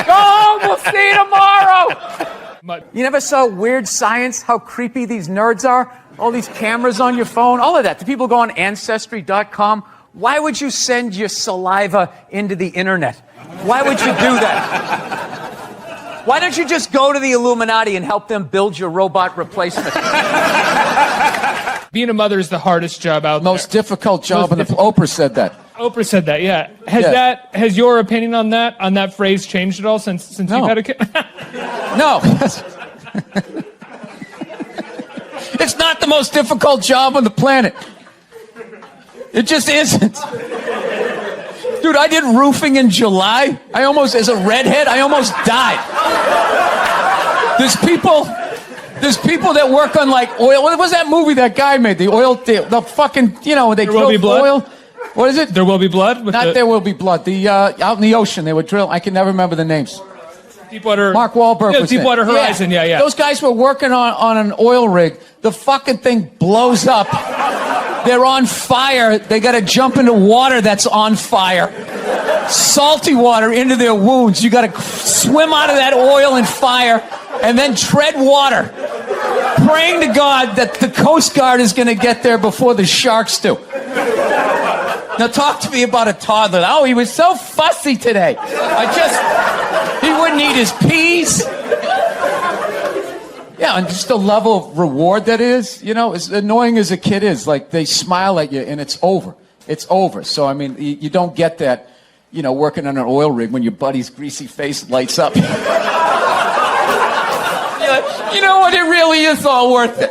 S5: Go home. We'll see you tomorrow. You never saw Weird Science? How creepy these nerds are. All these cameras on your phone. All of that. The people go on Ancestry.com. Why would you send your saliva into the internet? Why would you do that? Why don't you just go to the Illuminati and help them build your robot replacement?
S9: Being a mother is the hardest job out there.
S4: Most difficult job, and Oprah said that.
S9: Oprah said that, yeah. Has your opinion on that phrase changed at all since you've had a kid?
S4: No. It's not the most difficult job on the planet. It just isn't. Dude, I did roofing in July. As a redhead, I almost died. There's people that work on like oil. What was that movie that guy made? The oil, the fucking, they
S9: There Will Be
S4: drill
S9: Blood?
S4: oil. What is it?
S9: There Will Be Blood?
S4: There Will Be Blood. The out in the ocean, they would drill. I can never remember the names.
S9: Deepwater.
S4: Mark Wahlberg was
S9: Deepwater
S4: there.
S9: Horizon, yeah.
S4: Those guys were working on an oil rig. The fucking thing blows up. They're on fire. They got to jump into water that's on fire. Salty water into their wounds. You got to swim out of that oil and fire and then tread water, praying to God that the Coast Guard is going to get there before the sharks do. Now talk to me about a toddler. Oh, he was so fussy today. He wouldn't eat his peas. Yeah, and just the level of reward that is, as annoying as a kid is, like they smile at you and it's over. It's over. So, I mean, you don't get that, working on an oil rig when your buddy's greasy face lights up. You know what? It really is all worth it.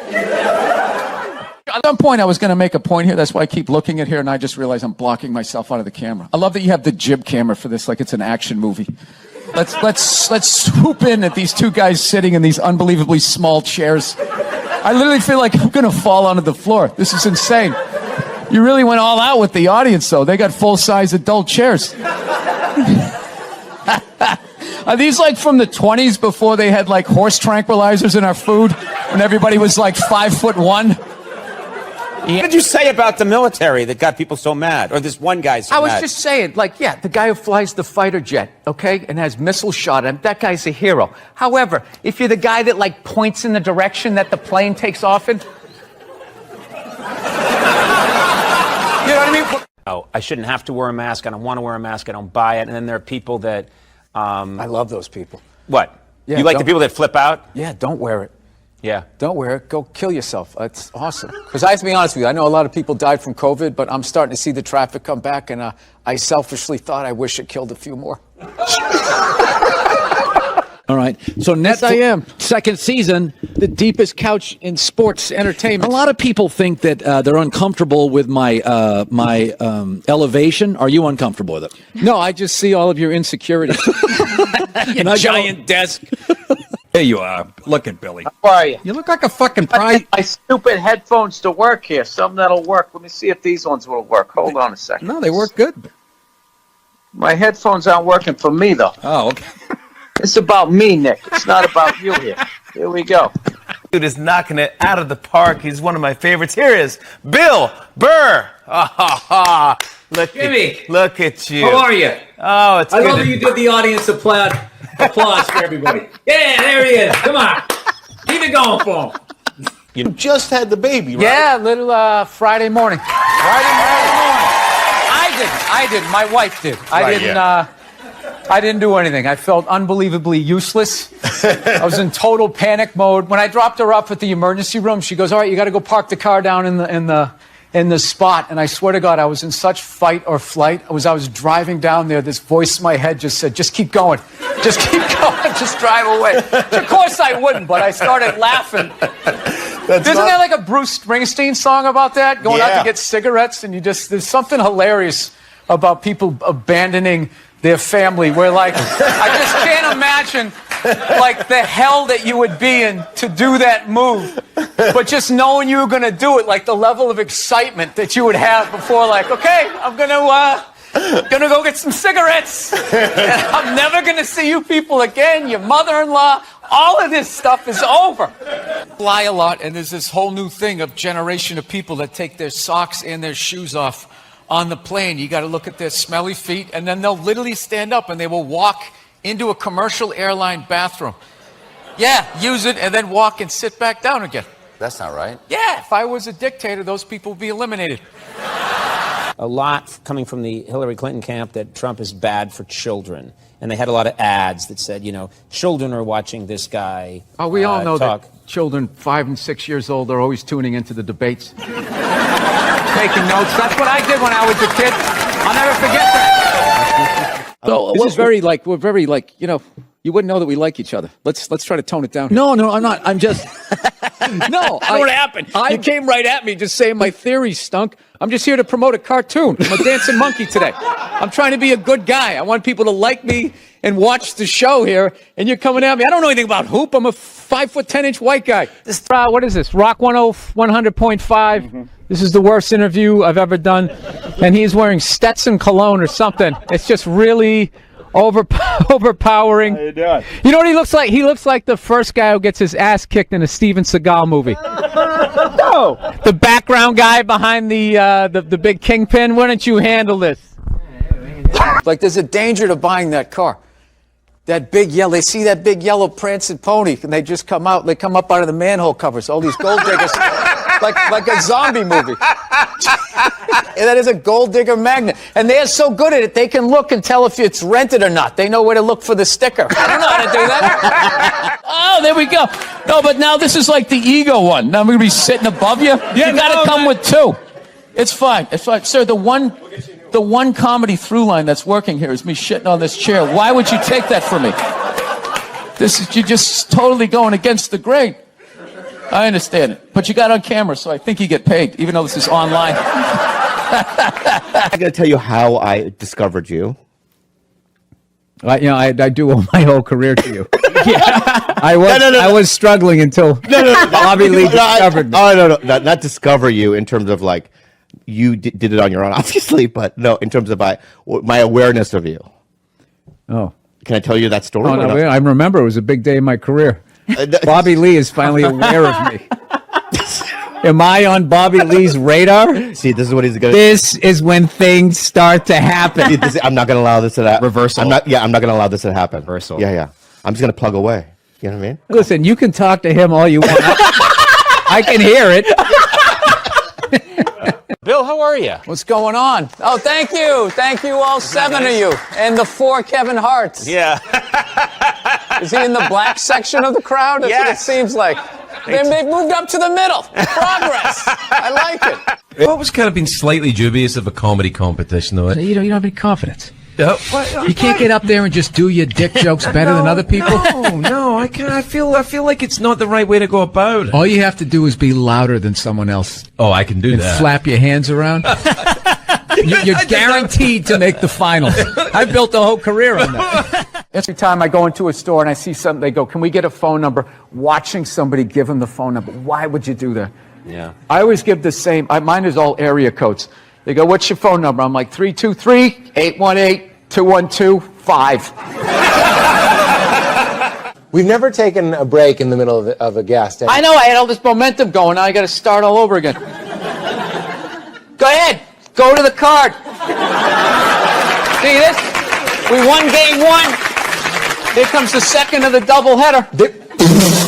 S4: At some point, I was going to make a point here. That's why I keep looking at here, and I just realized I'm blocking myself out of the camera. I love that you have the jib camera for this, like it's an action movie. Let's swoop in at these two guys sitting in these unbelievably small chairs. I literally feel like I'm going to fall onto the floor. This is insane. You really went all out with the audience, though. They got full-size adult chairs. Are these like from the 20s before they had like horse tranquilizers in our food? When everybody was like 5'1"?
S10: What did you say about the military that got people so mad? Or this one guy so mad?
S5: I was just saying, the guy who flies the fighter jet, okay, and has missile shot at him, that guy's a hero. However, if you're the guy that, points in the direction that the plane takes off in... You know what I mean?
S10: Oh, I shouldn't have to wear a mask. I don't want to wear a mask. I don't buy it. And then there are people that...
S5: I love those people.
S10: What?
S5: Yeah,
S10: you like the people that flip out?
S5: Yeah, don't wear it.
S10: Yeah.
S5: Don't wear it. Go kill yourself. It's awesome. Because I have to be honest with you, I know a lot of people died from COVID, but I'm starting to see the traffic come back, and I selfishly thought I wish it killed a few more.
S11: All right. So
S4: Yes, I am.
S11: second season.
S4: The deepest couch in sports entertainment.
S11: A lot of people think that they're uncomfortable with my elevation. Are you uncomfortable with it?
S4: No, I just see all of your insecurities.
S11: A giant desk. There you are. Look at Billy.
S5: How are you?
S11: You look like a fucking prize.
S5: My stupid headphones to work here. Something that'll work. Let me see if these ones will work. Hold on a second.
S11: No, they work good.
S5: My headphones aren't working for me, though.
S11: Oh, okay.
S5: It's about me, Nick. It's not about you here. Here we go.
S10: Dude is knocking it out of the park. He's one of my favorites. Here is Bill Burr. Look at you.
S11: How are you?
S10: Oh, it's
S11: I
S10: good.
S11: love that you did the audience applause for everybody. Yeah, there he is. Come on. Keep it going for him.
S8: You just had the baby, right?
S4: Yeah, little Friday morning. I didn't. My wife did. I didn't do anything. I felt unbelievably useless. I was in total panic mode. When I dropped her off at the emergency room, she goes, "All right, you got to go park the car down in the spot." And I swear to God, I was in such fight or flight. I was driving down there. This voice in my head just said, "Just keep going. Just keep going. Just drive away." Of course I wouldn't, but I started laughing. Isn't there like a Bruce Springsteen song about that? Going out to get cigarettes, and there's something hilarious about people abandoning their family, where like, I just can't imagine like the hell that you would be in to do that move, but just knowing you were going to do it, like the level of excitement that you would have before, like, okay, I'm gonna go get some cigarettes, and I'm never gonna see you people again, your mother-in-law, all of this stuff is over. Fly a lot, and there's this whole new thing of generation of people that take their socks and their shoes off on the plane. You got to look at their smelly feet, and then they'll literally stand up and they will walk into a commercial airline bathroom. Yeah, use it and then walk and sit back down again.
S10: That's not right.
S4: Yeah, if I was a dictator, those people would be eliminated.
S12: A lot coming from the Hillary Clinton camp that Trump is bad for children. And they had a lot of ads that said, children are watching this guy.
S4: Oh, we all know
S12: talk.
S4: that children 5 and 6 years old are always tuning into the debates. Taking notes. That's what I did when I was a kid. I'll never forget that.
S11: So
S4: This is we're very you wouldn't know that we like each other. Let's try to tone it down.
S11: No, I'm not. I'm just.
S4: No,
S11: I know what happened.
S4: You came right at me just saying my theory stunk. I'm just here to promote a cartoon. I'm a dancing monkey today. I'm trying to be a good guy. I want people to like me and watch the show here, and you're coming at me. I don't know anything about hoop. I'm a 5'10" white guy. What is this? Rock 100.5. This is the worst interview I've ever done. And he's wearing Stetson cologne or something. It's just really overpowering. How you doing? You know what he looks like? He looks like the first guy who gets his ass kicked in a Steven Seagal movie. No, the background guy behind the big kingpin. Why don't you handle this? Like, there's a danger to buying that car. That big yellow. They see that big yellow prancing pony, and they just come out. They come up out of the manhole covers. All these gold diggers, like a zombie movie. And that is a gold digger magnet. And they're so good at it, they can look and tell if it's rented or not. They know where to look for the sticker. I don't know how to do that.
S11: Oh, there we go. No, but now this is like the ego one. Now I'm going to be sitting above you. You got to come with two. It's fine. It's fine. Sir, the one comedy through line that's working here is me shitting on this chair. Why would you take that from me? You're just totally going against the grain. I understand it. But you got on camera, so I think you get paid, even though this is online.
S13: I got to tell you how I discovered you.
S4: I do owe my whole career to you. I was struggling until Bobby Lee discovered me.
S13: Oh, no, not discover you in terms of like you did it on your own, obviously, but no, in terms of my awareness of you.
S4: Oh.
S13: Can I tell you that story?
S4: Oh, no, I remember it was a big day in my career. Bobby Lee is finally aware of me. Am I on Bobby Lee's radar?
S13: See, this is what he's going to...
S4: This is when things start to happen.
S13: I'm not going to allow this to happen.
S11: Reversal.
S13: I'm not going to allow this to happen.
S11: Reversal.
S13: Yeah. I'm just going to plug away. You know what I mean?
S4: Listen, you can talk to him all you want. I can hear it.
S10: Bill, how are you?
S4: What's going on? Oh, thank you. Thank you, all 7 of you. And the 4 Kevin Harts.
S10: Yeah.
S4: Is he in the black section of the crowd? That's what it seems like. They've moved up to the middle. Progress. I like it.
S14: I've always kind of been slightly dubious of a comedy competition, though.
S4: You don't have any confidence.
S11: You can't get up there and just do your dick jokes better than other people?
S14: No, I can't. I feel like it's not the right way to go about it.
S11: All you have to do is be louder than someone else.
S14: Oh, I can do
S11: and
S14: that.
S11: Flap your hands around. You're guaranteed to make the finals. I built a whole career on that.
S4: Every time I go into a store and I see something, they go, "Can we get a phone number?" Watching somebody give them the phone number. Why would you do that?
S14: Yeah.
S4: I always give the same. Mine is all area codes. They go, "What's your phone number?" I'm like 323-818-212-5.
S15: We've never taken a break in the middle of a guest.
S4: I know. I had all this momentum going. Now I got to start all over again. Go ahead. Go to the card. See this? We won game 1. Here comes the second of the doubleheader.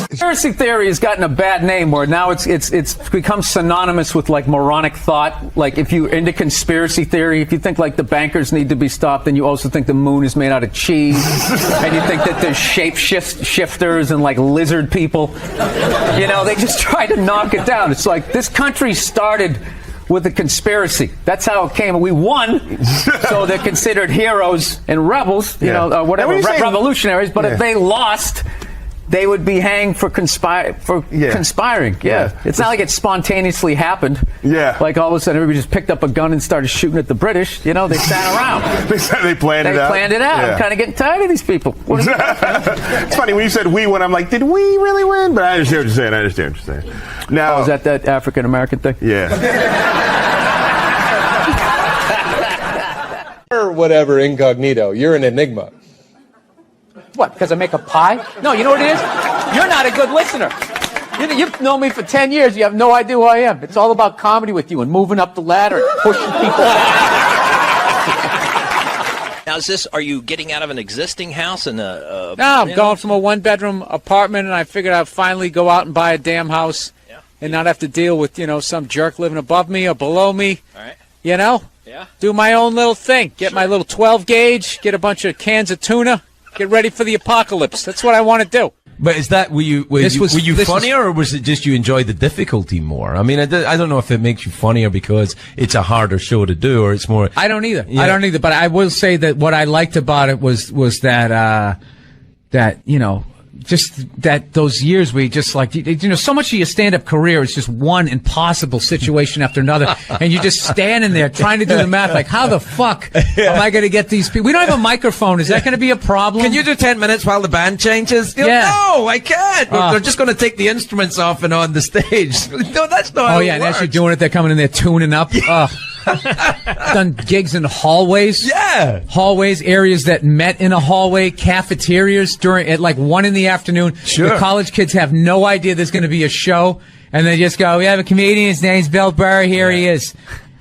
S4: Conspiracy theory has gotten a bad name where now it's become synonymous with like moronic thought. Like if you're into conspiracy theory, if you think like the bankers need to be stopped, then you also think the moon is made out of cheese, and you think that there's shifters and like lizard people. You know, they just try to knock it down. It's like this country started with a conspiracy. That's how it came. We won, so they're considered heroes and rebels, you know, whatever, revolutionaries. But if they lost, they would be hanged for conspiring. Yeah. It's not like it spontaneously happened.
S10: Yeah.
S4: Like all of a sudden everybody just picked up a gun and started shooting at the British. You know, they sat around.
S10: They planned it out.
S4: They planned it out.
S10: Yeah.
S4: I'm kind of getting tired of these people.
S10: It's funny when you said we won. I'm like, did we really win? But I understand what you're saying. Now,
S4: is that African American thing?
S10: Yeah.
S15: Or whatever, incognito. You're an enigma.
S4: What, because I make a pie? No, you know what it is? You're not a good listener. You've known me for 10 years. You have no idea who I am. It's all about comedy with you and moving up the ladder and pushing people out.
S16: Now, are you getting out of an existing house?
S4: No, I'm going from a one-bedroom apartment, and I figured I'd finally go out and buy a damn house and not have to deal with, some jerk living above me or below me.
S16: All right.
S4: Yeah. Do my own little thing. Get my little 12 gauge, get a bunch of cans of tuna. Get ready for the apocalypse. That's what I want to do.
S14: But is that were you funnier, or was it just you enjoyed the difficulty more? I mean, I don't know if it makes you funnier because it's a harder show to do, or it's more.
S11: I don't either.
S14: Yeah.
S11: I don't either. But I will say that what I liked about it was that just that those years where you just like, so much of your stand-up career is just one impossible situation after another. And you're just standing there trying to do the math. Like, how the fuck am I going to get these people? We don't have a microphone. Is that going to be a problem?
S14: Can you do 10 minutes while the band changes? No, I can't. They're just going to take the instruments off and on the stage. No, that's not how it
S11: and
S14: works.
S11: as you're doing it, they're coming in there tuning up. Done gigs in hallways.
S14: Yeah.
S11: Hallways, areas that met in a hallway, cafeterias at like 1 in the afternoon.
S14: Sure.
S11: The college kids have no idea there's going to be a show. And they just go, we have a comedian, his name's Bill Burr, here he is.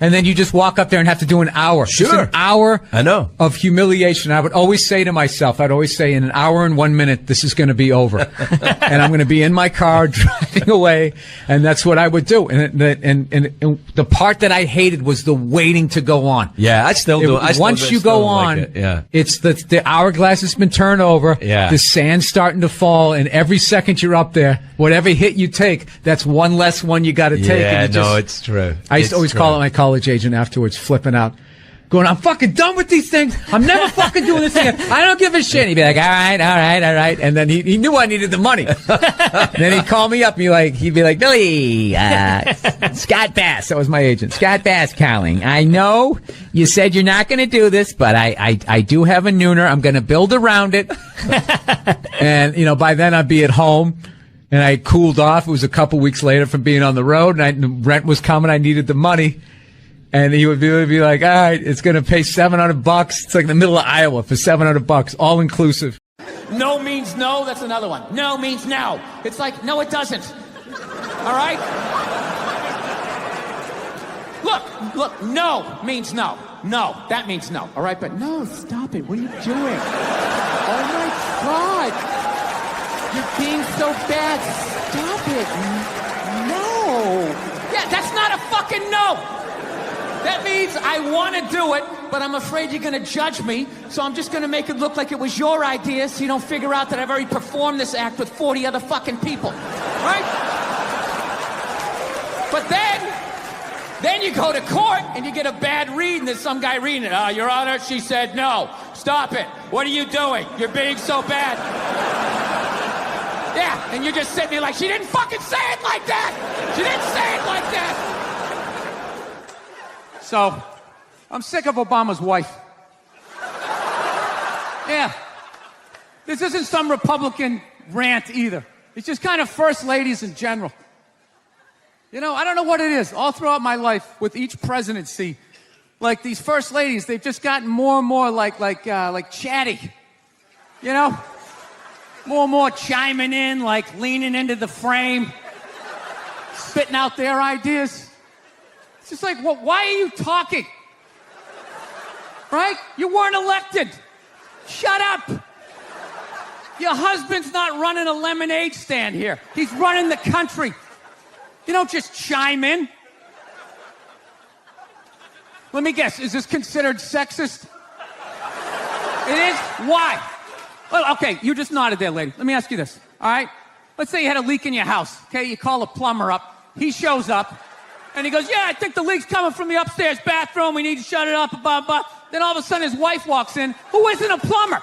S11: And then you just walk up there and have to do an hour.
S14: Sure.
S11: Just an hour
S14: I know.
S11: of humiliation. I would always say to myself, in an hour and 1 minute, this is going to be over. And I'm going to be in my car driving away. And that's what I would do. And the part that I hated was the waiting to go on.
S14: Yeah, I still do.
S11: Once you go on, it's the hourglass has been turned over.
S14: Yeah.
S11: The sand's starting to fall. And every second you're up there, whatever hit you take, that's one less one you got to take.
S14: Yeah,
S11: and
S14: it's true.
S11: I used to always call it my college agent afterwards, flipping out, going, I'm fucking done with these things. I'm never fucking doing this again. I don't give a shit. He'd be like, all right. And then he knew I needed the money. Then he'd call me up and he'd be like, Billy, Scott Bass. That was my agent. Scott Bass calling. I know you said you're not going to do this, but I do have a nooner. I'm going to build around it. And, by then I'd be at home. And I cooled off. It was a couple weeks later from being on the road, and the rent was coming. I needed the money. And he would be like, all right, it's going to pay $700. It's like in the middle of Iowa for $700, all inclusive.
S1: No means no. That's another one. No means no. It's like, no, it doesn't. All right? Look, no means no. No, that means no. All right, but no, stop it. What are you doing? Oh, my God. You're being so bad. Stop it. No. Yeah, that's not a fucking no. That means I want to do it, but I'm afraid you're going to judge me, so I'm just going to make it look like it was your idea so you don't figure out that I've already performed this act with 40 other fucking people. Right? But then you go to court and you get a bad read and there's some guy reading it. Your Honor, she said no. stop it. What are you doing? You're being so bad. Yeah, and you're just sitting there like, she didn't fucking say it like that. She didn't say it like that.
S4: So, I'm sick of Obama's wife. Yeah. This isn't some Republican rant either. It's just kind of first ladies in general. You know, I don't know what it is. All throughout my life, with each presidency, like these first ladies, they've just gotten more and more like chatty. You know? More and more chiming in, like leaning into the frame, spitting out their ideas. It's just like, well, why are you talking? Right? You weren't elected. Shut up. Your husband's not running a lemonade stand here. He's running the country. You don't just chime in. Let me guess, is this considered sexist? It is? Why? Well, okay, you just nodded there, lady. Let me ask you this, all right? Let's say you had a leak in your house, okay? You call a plumber up. He shows up, and he goes, yeah, I think the leak's coming from the upstairs bathroom. We need to shut it up, blah, blah. Then all of a sudden his wife walks in, who isn't a plumber.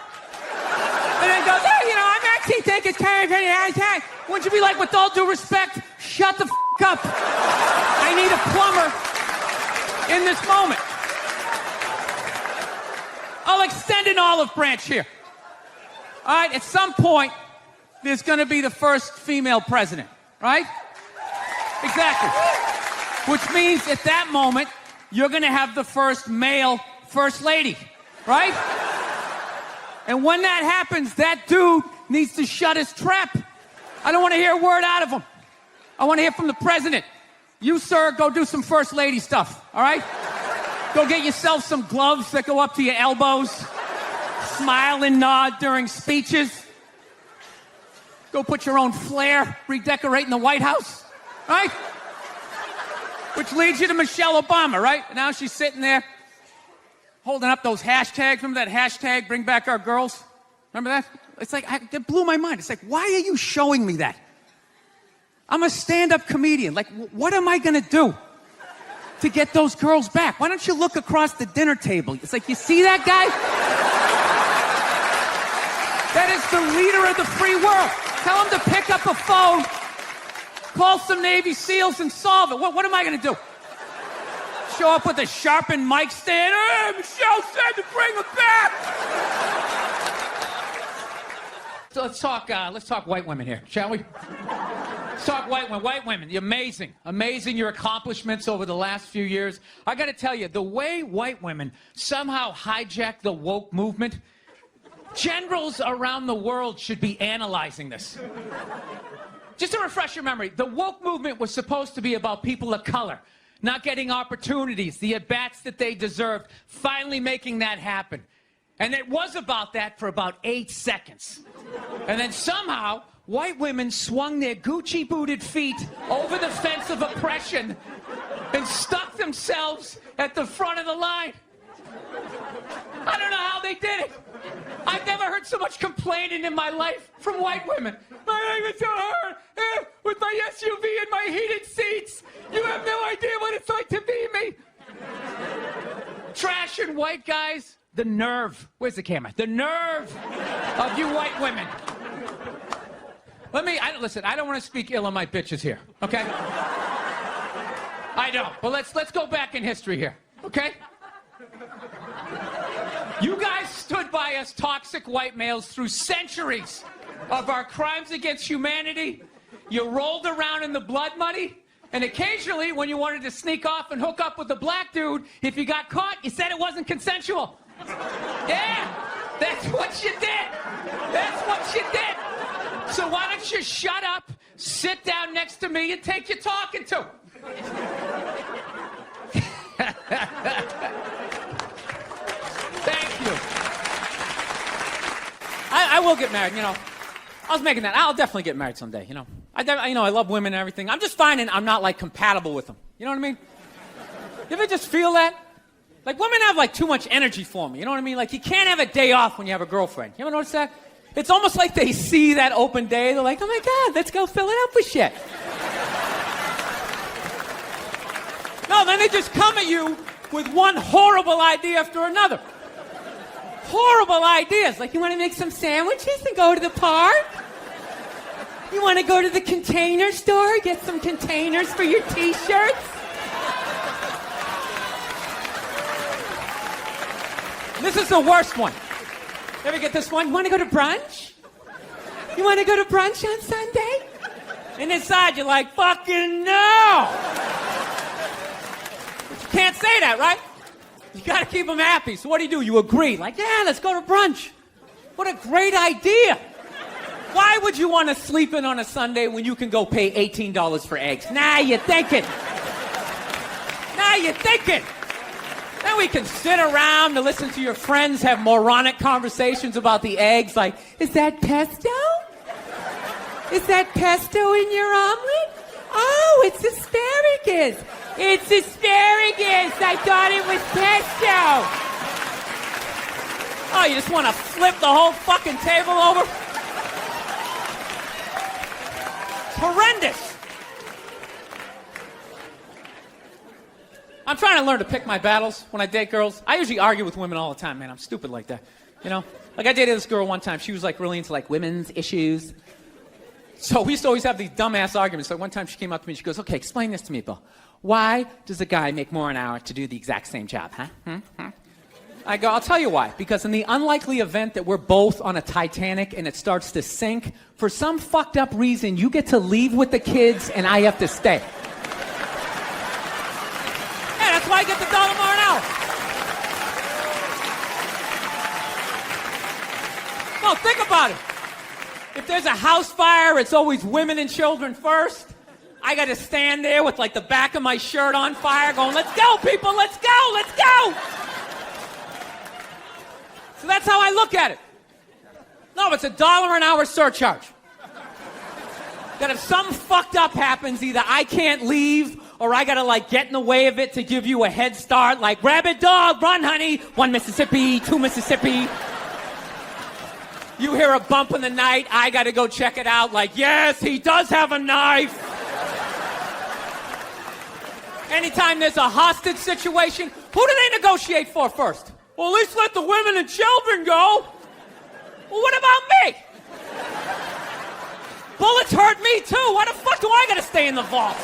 S4: And then goes, hey, you know, I'm actually thinking it's kind of... Wouldn't you be like, with all due respect, shut the up. I need a plumber in this moment. I'll extend an olive branch here. All right, at some point, there's going to be the first female president, right? Exactly. Which means at that moment, you're going to have the first male first lady, right? And when that happens, that dude needs to shut his trap. I don't want to hear a word out of him. I want to hear from the president. You, sir, go do some first lady stuff, all right? Go get yourself some gloves that go up to your elbows. Smile and nod during speeches. Go put your own flair redecorating the White House, right? Which leads you to Michelle Obama, right? Now she's sitting there holding up those hashtags. Remember that hashtag, bring back our girls? Remember that? It's like, it blew my mind. It's like, why are you showing me that? I'm a stand-up comedian. Like, what am I going to do to get those girls back? Why don't you look across the dinner table? It's like, you see that guy? That is the leader of the free world. Tell him to pick up a phone, call some Navy SEALs and solve it. What am I going to do? Show up with a sharpened mic stand? Hey, Michelle said to bring him back. So let's talk white women here, shall we? Let's talk white women. White women, amazing. Amazing your accomplishments over the last few years. I got to tell you, the way white women somehow hijacked the woke movement, generals around the world should be analyzing this. Just to refresh your memory, the woke movement was supposed to be about people of color, not getting opportunities, the at-bats that they deserved, finally making that happen. And it was about that for about 8 seconds. And then somehow, white women swung their Gucci-booted feet over the fence of oppression and stuck themselves at the front of the line. I don't know how they did it. I've never heard so much complaining in my life from white women. My life is so hard with my SUV and my heated seats. You have no idea what it's like to be me. Trash and white guys. The nerve. Where's the camera? The nerve of you white women. Listen, I don't want to speak ill of my bitches here, okay? I don't. But let's go back in history here, okay? You guys stood by us toxic white males through centuries of our crimes against humanity. You rolled around in the blood money. And occasionally, when you wanted to sneak off and hook up with a black dude, if you got caught, you said it wasn't consensual. Yeah, that's what you did. That's what you did. So why don't you shut up, sit down next to me, and take your talking to? Thank you. I will get married, you know. I was making that. I'll definitely get married someday, you know. I love women and everything. I'm just finding I'm not, like, compatible with them. You know what I mean? You ever just feel that? Like, women have, like, too much energy for me. You know what I mean? Like, you can't have a day off when you have a girlfriend. You ever notice that? It's almost like they see that open day. They're like, oh, my God, let's go fill it up with shit. No, then they just come at you with one horrible idea after another.
S1: horrible ideas. Like, you want to make some sandwiches and go to the park? You want to go to the Container Store, get some containers for your t-shirts? This is the worst one. Ever get this one? You want to go to brunch? You want to go to brunch on Sunday? And inside you're like, fucking no! But you can't say that, right? You gotta keep them happy. So what do? You agree. Like, yeah, let's go to brunch. What a great idea. Why would you want to sleep in on a Sunday when you can go pay $18 for eggs? Nah, you're thinking. Then we can sit around and listen to your friends have moronic conversations about the eggs. Like, is that pesto? Is that pesto in your omelet? Oh, it's asparagus. It's asparagus. I thought it was pesto. Oh, you just want to flip the whole fucking table over? It's horrendous. I'm trying to learn to pick my battles when I date girls. I usually argue with women all the time, man. I'm stupid like that. You know? Like, I dated this girl one time. She was, like, really into, like, women's issues. So we used to always have these dumbass arguments. Like, one time she came up to me and she goes, okay, explain this to me, Bill. Why does a guy make more an hour to do the exact same job, huh? I go, I'll tell you why. Because in the unlikely event that we're both on a Titanic and it starts to sink, for some fucked up reason, you get to leave with the kids and I have to stay. Yeah, that's why I get the $1 more an hour. No, think about it. If there's a house fire, it's always women and children first. I got to stand there with, like, the back of my shirt on fire going, let's go, people, let's go, let's go. So that's how I look at it. No, it's $1 an hour surcharge. That if something fucked up happens, either I can't leave or I got to, like, get in the way of it to give you a head start. Like, rabid dog, run, honey. 1 Mississippi, 2 Mississippi. You hear a bump in the night, I got to go check it out. Like, yes, he does have a knife. Anytime there's a hostage situation, who do they negotiate for first? Well, at least let the women and children go. Well, what about me? Bullets hurt me too. Why the fuck do I gotta stay in the vault?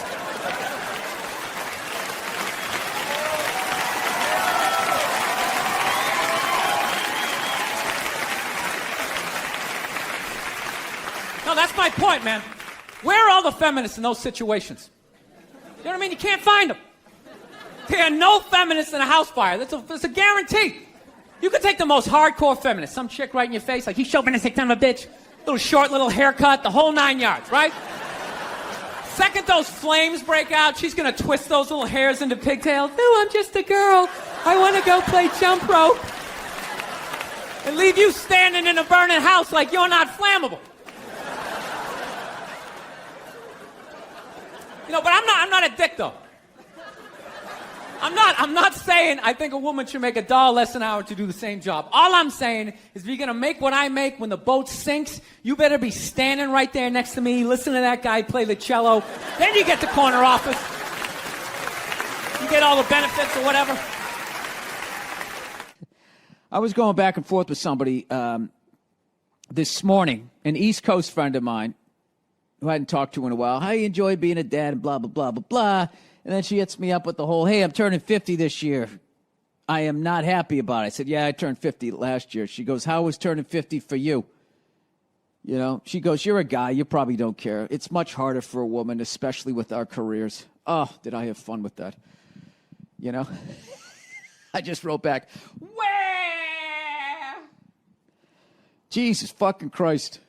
S1: No, that's my point, man. Where are all the feminists in those situations? You know what I mean? You can't find them. There are no feminists in a house fire. That's a guarantee. You could take the most hardcore feminist, some chick right in your face, like, he's chauvinistic son of a bitch, little short, little haircut, the whole 9 yards, right? Second those flames break out, she's gonna twist those little hairs into pigtails. No, I'm just a girl. I want to go play jump rope. And leave you standing in a burning house like you're not flammable. You know, but I'm not a dick, though. I'm not saying I think a woman should make $1 less an hour to do the same job. All I'm saying is if you're going to make what I make when the boat sinks, you better be standing right there next to me, listen to that guy play the cello. Then you get the corner office. You get all the benefits or whatever.
S11: I was going back and forth with somebody this morning, an East Coast friend of mine who I hadn't talked to in a while. How you enjoy being a dad and blah, blah, blah, blah, blah. And then she hits me up with the whole, hey, I'm turning 50 this year. I am not happy about it. I said, yeah, I turned 50 last year. She goes, how was turning 50 for you? You know, she goes, you're a guy. You probably don't care. It's much harder for a woman, especially with our careers. Oh, did I have fun with that? You know? I just wrote back, where? Jesus fucking Christ.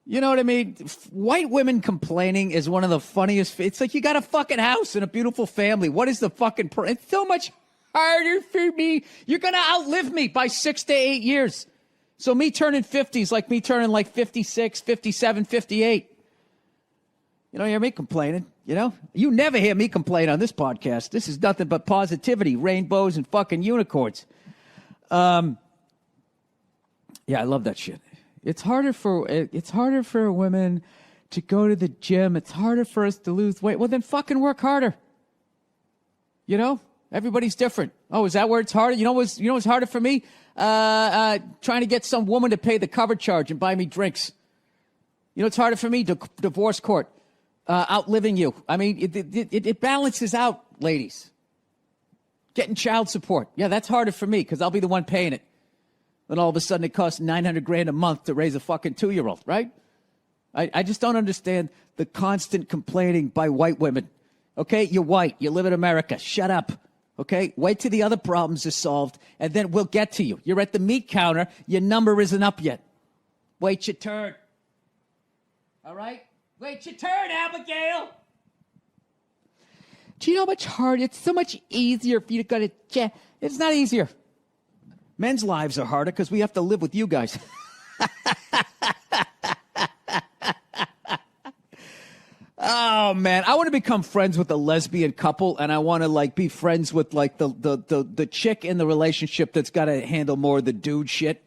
S11: You know what I mean? White women complaining is one of the funniest. It's like you got a fucking house and a beautiful family. What is the fucking... It's so much harder for me. You're going to outlive me by 6 to 8 years. So me turning 50 is like me turning like 56, 57, 58. You don't hear me complaining, you know? You never hear me complain on this podcast. This is nothing but positivity, rainbows, and fucking unicorns. Yeah, I love that shit. It's harder for women to go to the gym. It's harder for us to lose weight. Well, then fucking work harder. You know? Everybody's different. Oh, is that where it's harder? You know what's harder for me? Trying to get some woman to pay the cover charge and buy me drinks. You know what's harder for me? Divorce court. Outliving you. I mean, it balances out, ladies. Getting child support. Yeah, that's harder for me because I'll be the one paying it. Then all of a sudden it costs $900,000 a month to raise a fucking 2-year-old, right? I just don't understand the constant complaining by white women. Okay, you're white. You live in America. Shut up. Okay, wait till the other problems are solved, and then we'll get to you. You're at the meat counter. Your number isn't up yet. Wait your turn. All right? Wait your turn, Abigail. Do you know how much harder? It's so much easier for you to go to jail. It's not easier. Men's lives are harder because we have to live with you guys. Oh man, I want to become friends with a lesbian couple, and I want to like be friends with like the chick in the relationship that's got to handle more of the dude shit.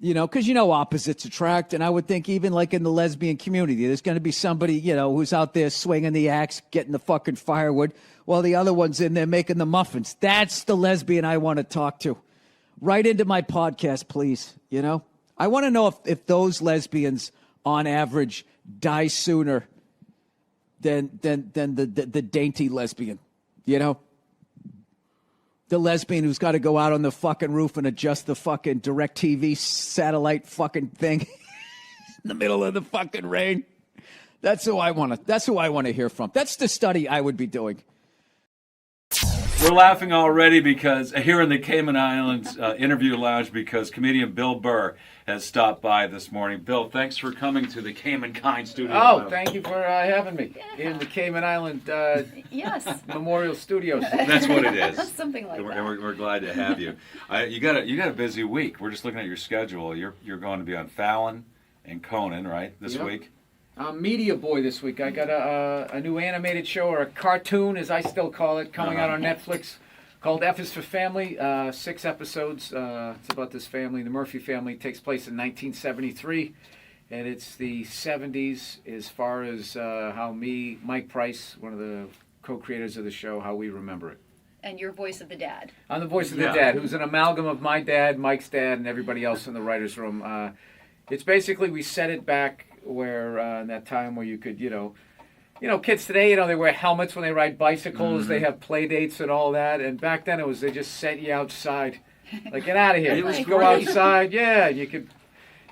S11: You know, because opposites attract, and I would think even like in the lesbian community, there's going to be somebody who's out there swinging the axe, getting the fucking firewood, while the other one's in there making the muffins. That's the lesbian I want to talk to. Right into my podcast, please. I want to know if those lesbians, on average, die sooner than the dainty lesbian. The lesbian who's got to go out on the fucking roof and adjust the fucking DirecTV satellite fucking thing in the middle of the fucking rain. That's who I want to hear from. That's the study I would be doing.
S17: We're laughing already because here in the Cayman Islands interview lounge because comedian Bill Burr has stopped by this morning. Bill, thanks for coming to the Cayman Kind studio.
S4: Oh, thank you for having me in the Cayman Island
S18: yes.
S4: Memorial Studios.
S17: That's what it is.
S18: Something like that.
S17: We're glad to have you. You got a busy week. We're just looking at your schedule. You're going to be on Fallon and Conan, right, this week?
S4: I'm Media Boy this week. I got a new animated show, or a cartoon, as I still call it, coming out on Netflix called F is for Family. 6 episodes. It's about this family, the Murphy family. It takes place in 1973, and it's the 70s as far as how Mike Price, one of the co-creators of the show, how we remember it.
S18: And your voice of the dad.
S4: I'm the voice of the dad, who's an amalgam of my dad, Mike's dad, and everybody else in the writer's room. It's basically, we set it back where in that time where you could, kids today, they wear helmets when they ride bicycles. Mm-hmm. They have play dates and all that. And back then they just set you outside. Like, get out of here.
S17: It
S4: Go outside. Yeah, you could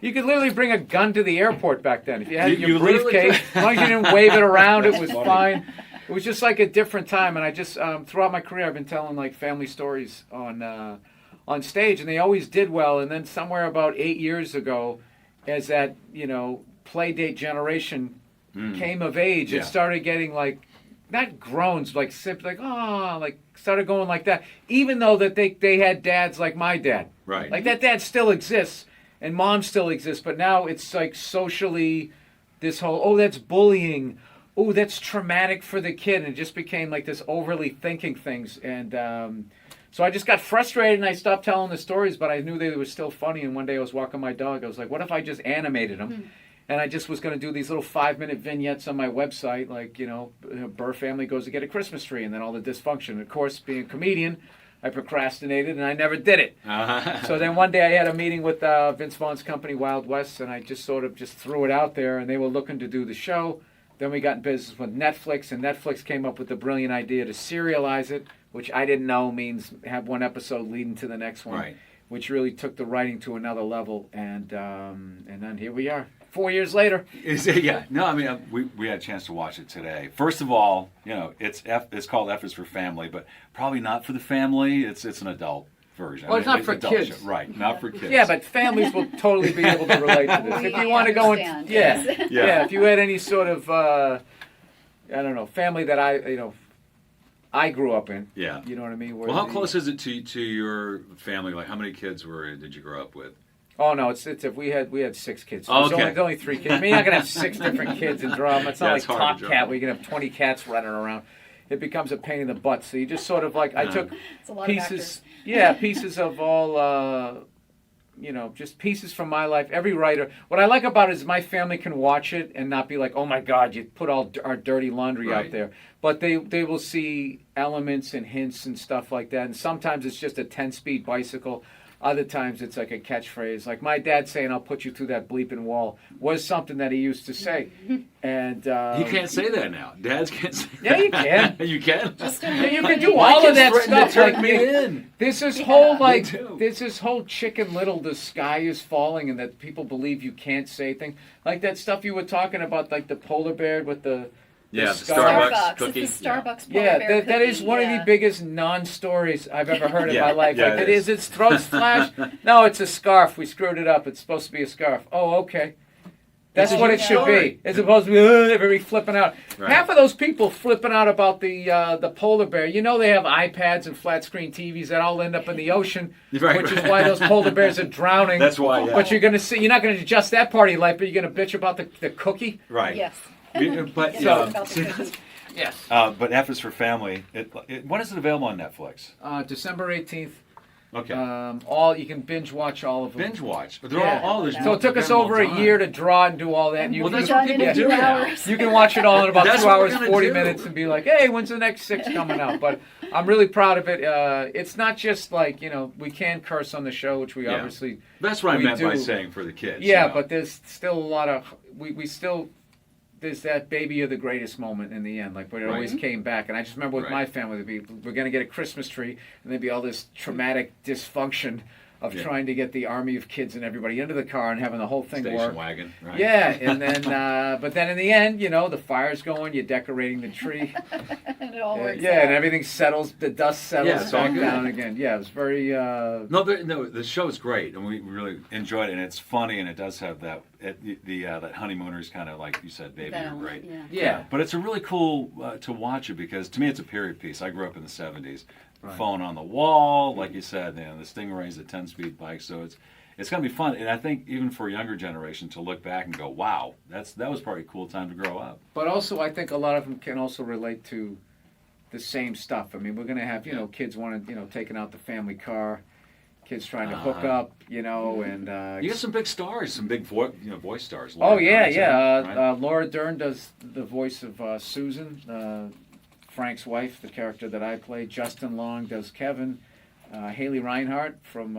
S4: literally bring a gun to the airport back then. If you had your briefcase, as long as you didn't wave it around, it was fine. It was just like a different time. And I just, throughout my career, I've been telling like family stories on stage, and they always did well. And then somewhere about 8 years ago, as that, play date generation came of age, it started getting like, not groans, like simply like, oh, like started going like that. Even though that they had dads like my dad.
S17: Right.
S4: Like that dad still exists and mom still exists, but now it's like socially this whole, oh, that's bullying. Oh, that's traumatic for the kid. And it just became like this overly thinking things. And so I just got frustrated and I stopped telling the stories, but I knew they were still funny. And one day I was walking my dog. I was like, what if I just animated them? And I just was going to do these little 5-minute vignettes on my website, like, Burr family goes to get a Christmas tree, and then all the dysfunction. Of course, being a comedian, I procrastinated, and I never did it. So then one day I had a meeting with Vince Vaughn's company, Wild West, and I just sort of just threw it out there, and they were looking to do the show. Then we got in business with Netflix, and Netflix came up with the brilliant idea to serialize it, which I didn't know means have one episode leading to the next one,
S17: right.
S4: Which really took the writing to another level, and then here we are. 4 years later.
S17: Yeah. No, I mean, we had a chance to watch it today. First of all, it's called F is for Family, but probably not for the family. It's an adult version.
S4: Well, it's not for kids.
S17: Show. Right, not for kids.
S4: Yeah, but families will totally be able to relate to this. If you want to go and yeah, if you had any sort of family that I grew up in.
S17: Yeah.
S4: You know what I mean?
S17: Well, how close is it to your family? Like, how many kids did you grow up with?
S4: Oh no, it's if we had 6 kids. So there's only 3 kids. I mean, you're not gonna have 6 different kids in drama. It's not like Top Cat where you can have 20 cats running around. It becomes a pain in the butt. So you just sort of like I took pieces, pieces of all just pieces from my life. Every writer, what I like about it is my family can watch it and not be like, oh my God, you put all our dirty laundry out there. But they will see elements and hints and stuff like that. And sometimes it's just a 10-speed bicycle. Other times it's like a catchphrase. Like my dad saying, I'll put you through that bleeping wall, was something that he used to say. And
S17: you can't say that now. Dads can't say
S4: yeah,
S17: that.
S4: you can.
S17: You can?
S4: Yeah, you can do all of that stuff.
S17: Turn me in.
S4: There's this whole Chicken Little, the sky is falling, and that people believe you can't say things. Like that stuff you were talking about, like the polar bear with the
S17: Starbucks cookie.
S18: It's the Starbucks polar bear
S4: that
S18: cookie,
S4: is one of the biggest non-stories I've ever heard in my life.
S17: Yeah,
S4: like it is. It's throat splash. No, it's a scarf. We screwed it up. It's supposed to be a scarf. Oh, okay. That's what it should be. It's supposed to be everybody flipping out.
S17: Right.
S4: Half of those people flipping out about the polar bear. They have iPads and flat screen TVs that all end up in the ocean, which is why those polar bears are drowning.
S17: That's why. Yeah.
S4: But you're not going to adjust that part of your life. But you're going to bitch about the cookie.
S17: Right.
S18: Yes.
S17: But
S4: yes.
S17: But F is for Family. When is it available on Netflix?
S4: December 18th.
S17: Okay.
S4: You can binge watch all of them.
S17: Binge watch. They're all
S4: So it took us over a year to draw and do all that. And
S17: that's what people do now.
S4: You can watch it all in about 2 hours, 40
S17: do.
S4: minutes, and be like, "Hey, when's the next 6 coming out?" But I'm really proud of it. It's not just like we can curse on the show, which we obviously.
S17: That's what I meant by saying for the kids.
S4: Yeah, but there's still a lot of we still. There's that baby of the greatest moment in the end, like where it always came back. And I just remember with my family, we're going to get a Christmas tree, and there'd be all this traumatic dysfunction of trying to get the army of kids and everybody into the car and having the whole thing
S17: Station
S4: work.
S17: wagon, right?
S4: Yeah, and then, but then in the end, the fire's going, you're decorating the tree.
S18: And it all works out.
S4: And everything settles, the dust settles
S17: it's all
S4: back
S17: good.
S4: down again. Yeah, it was very...
S17: No, the show is great, and we really enjoyed it, and it's funny, and it does have that that honeymooners kind of, like you said, baby, you're great.
S4: Yeah.
S17: But it's a really cool to watch it, because to me it's a period piece. I grew up in the 70s. Phone on the wall, like you said, the Stingray's a 10-speed bike, so it's going to be fun. And I think even for a younger generation to look back and go, wow, that was probably a cool time to grow up.
S4: But also, I think a lot of them can also relate to the same stuff. I mean, we're going to have, kids wanting, taking out the family car, kids trying to hook up, and...
S17: you got some big stars, some big voice stars.
S4: Laura Dern, Laura Dern does the voice of Susan, Frank's wife, the character that I play. Justin Long does Kevin. Haley Reinhardt from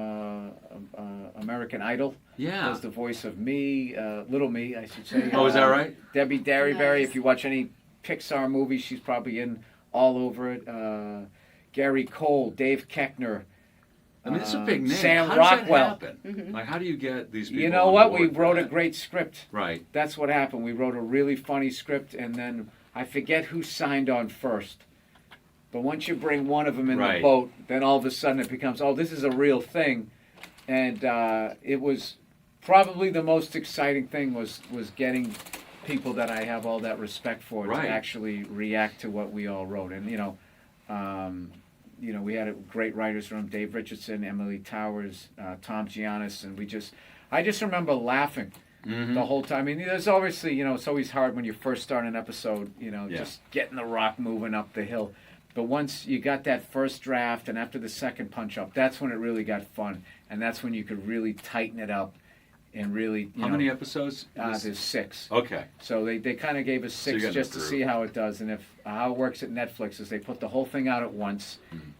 S4: American Idol does the voice of me, Little Me, I should say.
S17: Oh, is that right?
S4: Debbie Derryberry. If you watch any Pixar movies, she's probably in all over it. Gary Cole, Dave Koechner.
S17: I mean, it's a big name.
S4: Sam
S17: how
S4: Rockwell.
S17: Does that happen? Like, how do you get these people?
S4: You know
S17: on
S4: what?
S17: board
S4: We
S17: for
S4: wrote a
S17: that?
S4: great script.
S17: Right.
S4: That's what happened. We wrote a really funny script, and then I forget who signed on first. But once you bring one of them in the boat, then all of a sudden it becomes, oh, this is a real thing. And it was probably the most exciting thing was getting people that I have all that respect for to actually react to what we all wrote. And, we had a great writers room, Dave Richardson, Emily Towers, Tom Giannis, and I just remember laughing the whole time. I mean, there's obviously, it's always hard when you first start an episode, just getting the rock moving up the hill. But once you got that first draft and after the second punch up, that's when it really got fun. And that's when you could really tighten it up and really,
S17: How many episodes?
S4: There's 6.
S17: Okay.
S4: So they kind of gave us 6 just to see how it does. And how it works at Netflix is they put the whole thing out at once.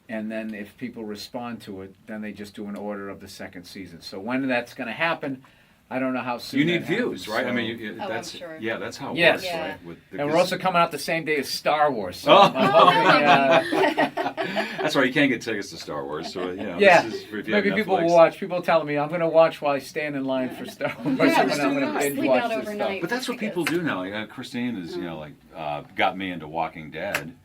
S4: And then if people respond to it, then they just do an order of the second season. So when that's going to happen, I don't know how soon.
S17: You need
S4: that
S17: views,
S4: happens,
S17: right?
S4: so.
S17: I mean,
S18: I'm sure.
S17: Yeah, that's how it
S4: Yes.
S17: works, right?
S4: And we're also coming out the same day as Star Wars. So
S17: Oh.
S4: I'm hoping,
S17: That's right. You can't get tickets to Star Wars, so
S4: yeah,
S17: this is if you have
S4: maybe people
S17: Netflix.
S4: will watch. People telling me I'm going to watch while I stand in line for Star Wars.
S18: Yeah,
S4: and
S18: just
S4: I'm going to
S18: sleep
S4: binge watch
S18: out
S4: this
S18: overnight.
S4: stuff.
S17: But that's what people do now. Like, Christine is, got me into Walking Dead,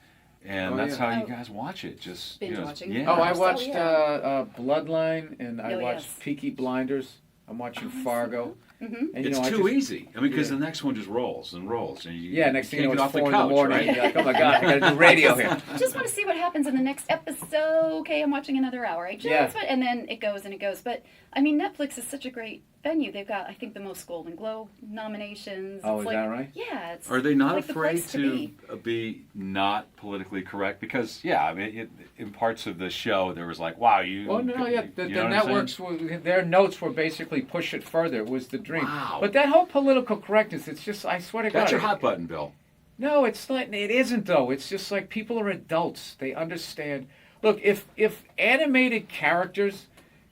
S17: and that's how you guys watch it. Just
S18: Binge watching.
S17: Yeah.
S4: Oh, I watched Bloodline, and I watched
S18: yes.
S4: Peaky Blinders. I'm watching Fargo. And,
S17: It's too easy. I mean, because the next one just rolls and rolls, and you
S4: next thing
S17: can't
S4: you know,
S17: get
S4: it's
S17: off
S4: 4
S17: the
S4: in the
S17: couch,
S4: morning.
S17: right?
S4: And you're like, oh my God, I got to do radio here.
S18: Just want to see what happens in the next episode. Okay, I'm watching another hour. That's what, and then it goes and it goes. But I mean, Netflix is such a great venue. They've got, I think, the most Golden Globe nominations.
S5: Oh,
S18: It's
S5: is
S18: like,
S5: that right?
S18: Yeah. It's
S17: Are they not
S18: like the
S17: afraid
S18: place
S17: to be not politically correct? Because I mean, in parts of the show there was like, wow, you.
S4: Well, no, yeah, the
S17: you know what I'm
S4: networks, their notes were basically push it further. It was the dream.
S17: Wow.
S4: But that whole political correctness, it's just, I swear to God.
S17: That's your hot button, Bill.
S4: No, it's not. It isn't though. It's just like people are adults. They understand. Look, if animated characters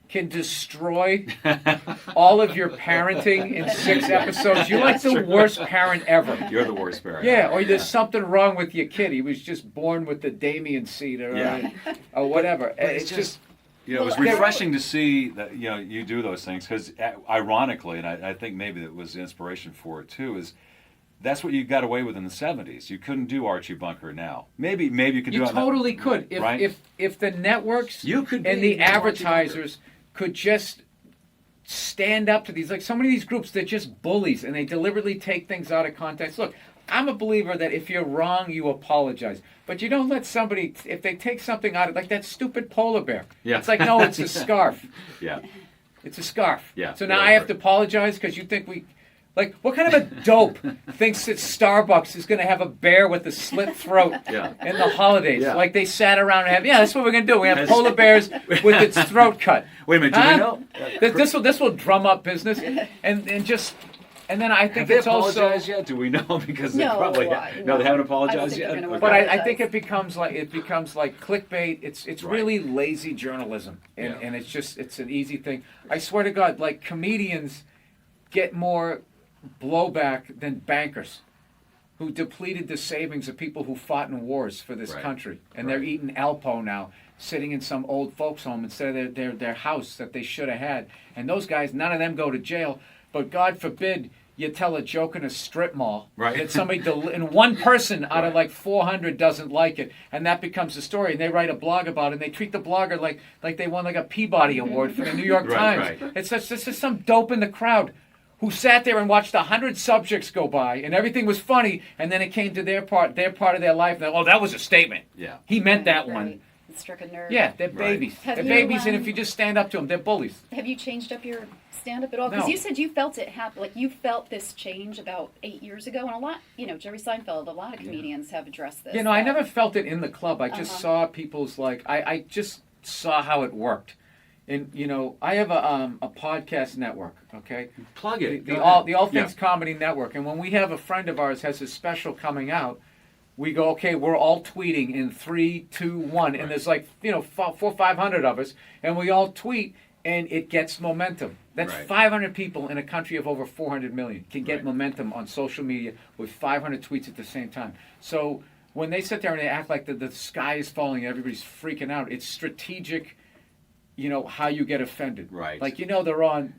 S4: can destroy all of your parenting in 6 episodes, you're like the worst parent ever.
S17: You're the worst parent.
S4: Yeah, or there's something wrong with your kid. He was just born with the Damien seed or whatever. It's just.
S17: It was refreshing to see that you do those things because, ironically, and I think maybe that was the inspiration for it too, is that's what you got away with in the 70s. You couldn't do Archie Bunker now. Maybe you could do it.
S4: You totally could. If the networks and the advertisers could just stand up to these, like so many of these groups, they're just bullies and they deliberately take things out of context. Look, I'm a believer that if you're wrong, you apologize. But you don't let somebody, if they take something out of, like that stupid polar bear.
S17: Yeah.
S4: It's like, no, it's a scarf.
S17: Yeah.
S4: It's a scarf.
S17: Yeah.
S4: So now I have to apologize because you think like, what kind of a dope thinks that Starbucks is going to have a bear with a slit throat in the holidays?
S17: Yeah.
S4: Like they sat around and that's what we're going to do. We have polar bears with its throat cut.
S17: Wait a minute, do we know?
S4: This will drum up business and then I think
S17: have
S4: it's
S17: they
S4: also.
S17: apologized yet? Do we know? Because they probably no, they haven't apologized yet.
S4: But I think it becomes like clickbait. It's really lazy journalism, and it's an easy thing. I swear to God, like comedians get more blowback than bankers who depleted the savings of people who fought in wars for this country, and they're eating Alpo now, sitting in some old folks home instead of their house that they should have had. And those guys, none of them go to jail. But God forbid you tell a joke in a strip mall that somebody and one person out of like 400 doesn't like it, and that becomes a story, and they write a blog about it, and they treat the blogger like they won like a Peabody Award for the New York Times. It's just some dope in the crowd who sat there and watched 100 subjects go by, and everything was funny, and then it came to their part of their life, and that was a statement.
S17: Yeah,
S4: he meant that one.
S18: It struck a nerve.
S4: Yeah, they're babies. They're babies, and if you just stand up to them, they're bullies.
S18: Have you changed up your stand-up at all? Because you said you felt it happen. Like you felt this change about 8 years ago, and a lot, Jerry Seinfeld, a lot of comedians have addressed this.
S4: I never felt it in the club. I just saw people's I just saw how it worked. And I have a podcast network. Okay,
S17: plug it.
S4: The All Things Comedy Network. And when we have a friend of ours has a special coming out, we go, okay, we're all tweeting in 3, 2, 1, and there's 400 or 500 of us, and we all tweet, and it gets momentum. That's 500 people in a country of over 400 million can get momentum on social media with 500 tweets at the same time. So when they sit there and they act like the sky is falling and everybody's freaking out, it's strategic. How you get offended. Right. Like, they're on,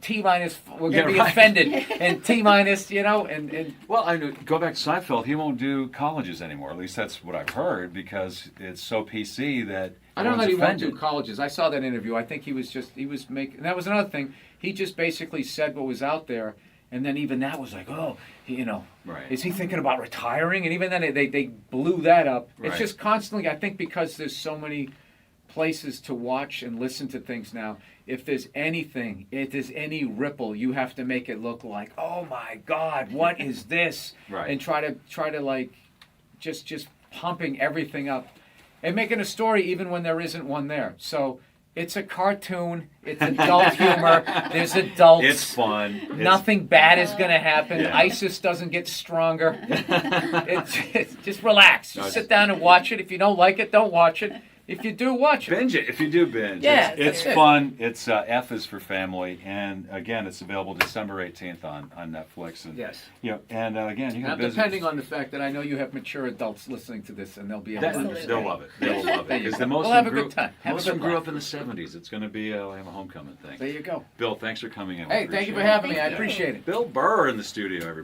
S4: T minus, we're going to be offended. And T minus, and.
S17: Well, I know, go back to Seinfeld, he won't do colleges anymore. At least that's what I've heard, because it's so PC that.
S4: I don't know that he won't do colleges. I saw that interview. I think he was making, and that was another thing. He just basically said what was out there. And then even that was like, is he thinking about retiring? And even then they blew that up. It's just constantly, I think, because there's so many places to watch and listen to things now. If there's any ripple, you have to make it look like, oh my God, what is this? And try to like just pumping everything up and making a story even when there isn't one there. So it's a cartoon. It's adult humor. There's adults.
S17: It's fun.
S4: Nothing bad is going to happen. Yeah. ISIS doesn't get stronger. It's just relax. Just sit down and watch it. If you don't like it, don't watch it. If you do, watch it.
S17: Binge it. If you do binge.
S4: Yeah,
S17: it's fun. It's F is for family. And again, it's available December 18th on Netflix. And,
S4: yes.
S17: And again, you can
S4: visit. Depending on the fact that I know you have mature adults listening to this, and they'll be able to
S17: they'll love it. They'll love it. Because most
S4: of them
S17: grew up in the 70s. It's going to be a homecoming thing.
S4: There you go.
S17: Bill, thanks for coming in.
S4: Hey, thank you for having me. I appreciate it.
S17: Bill Burr in the studio, everybody.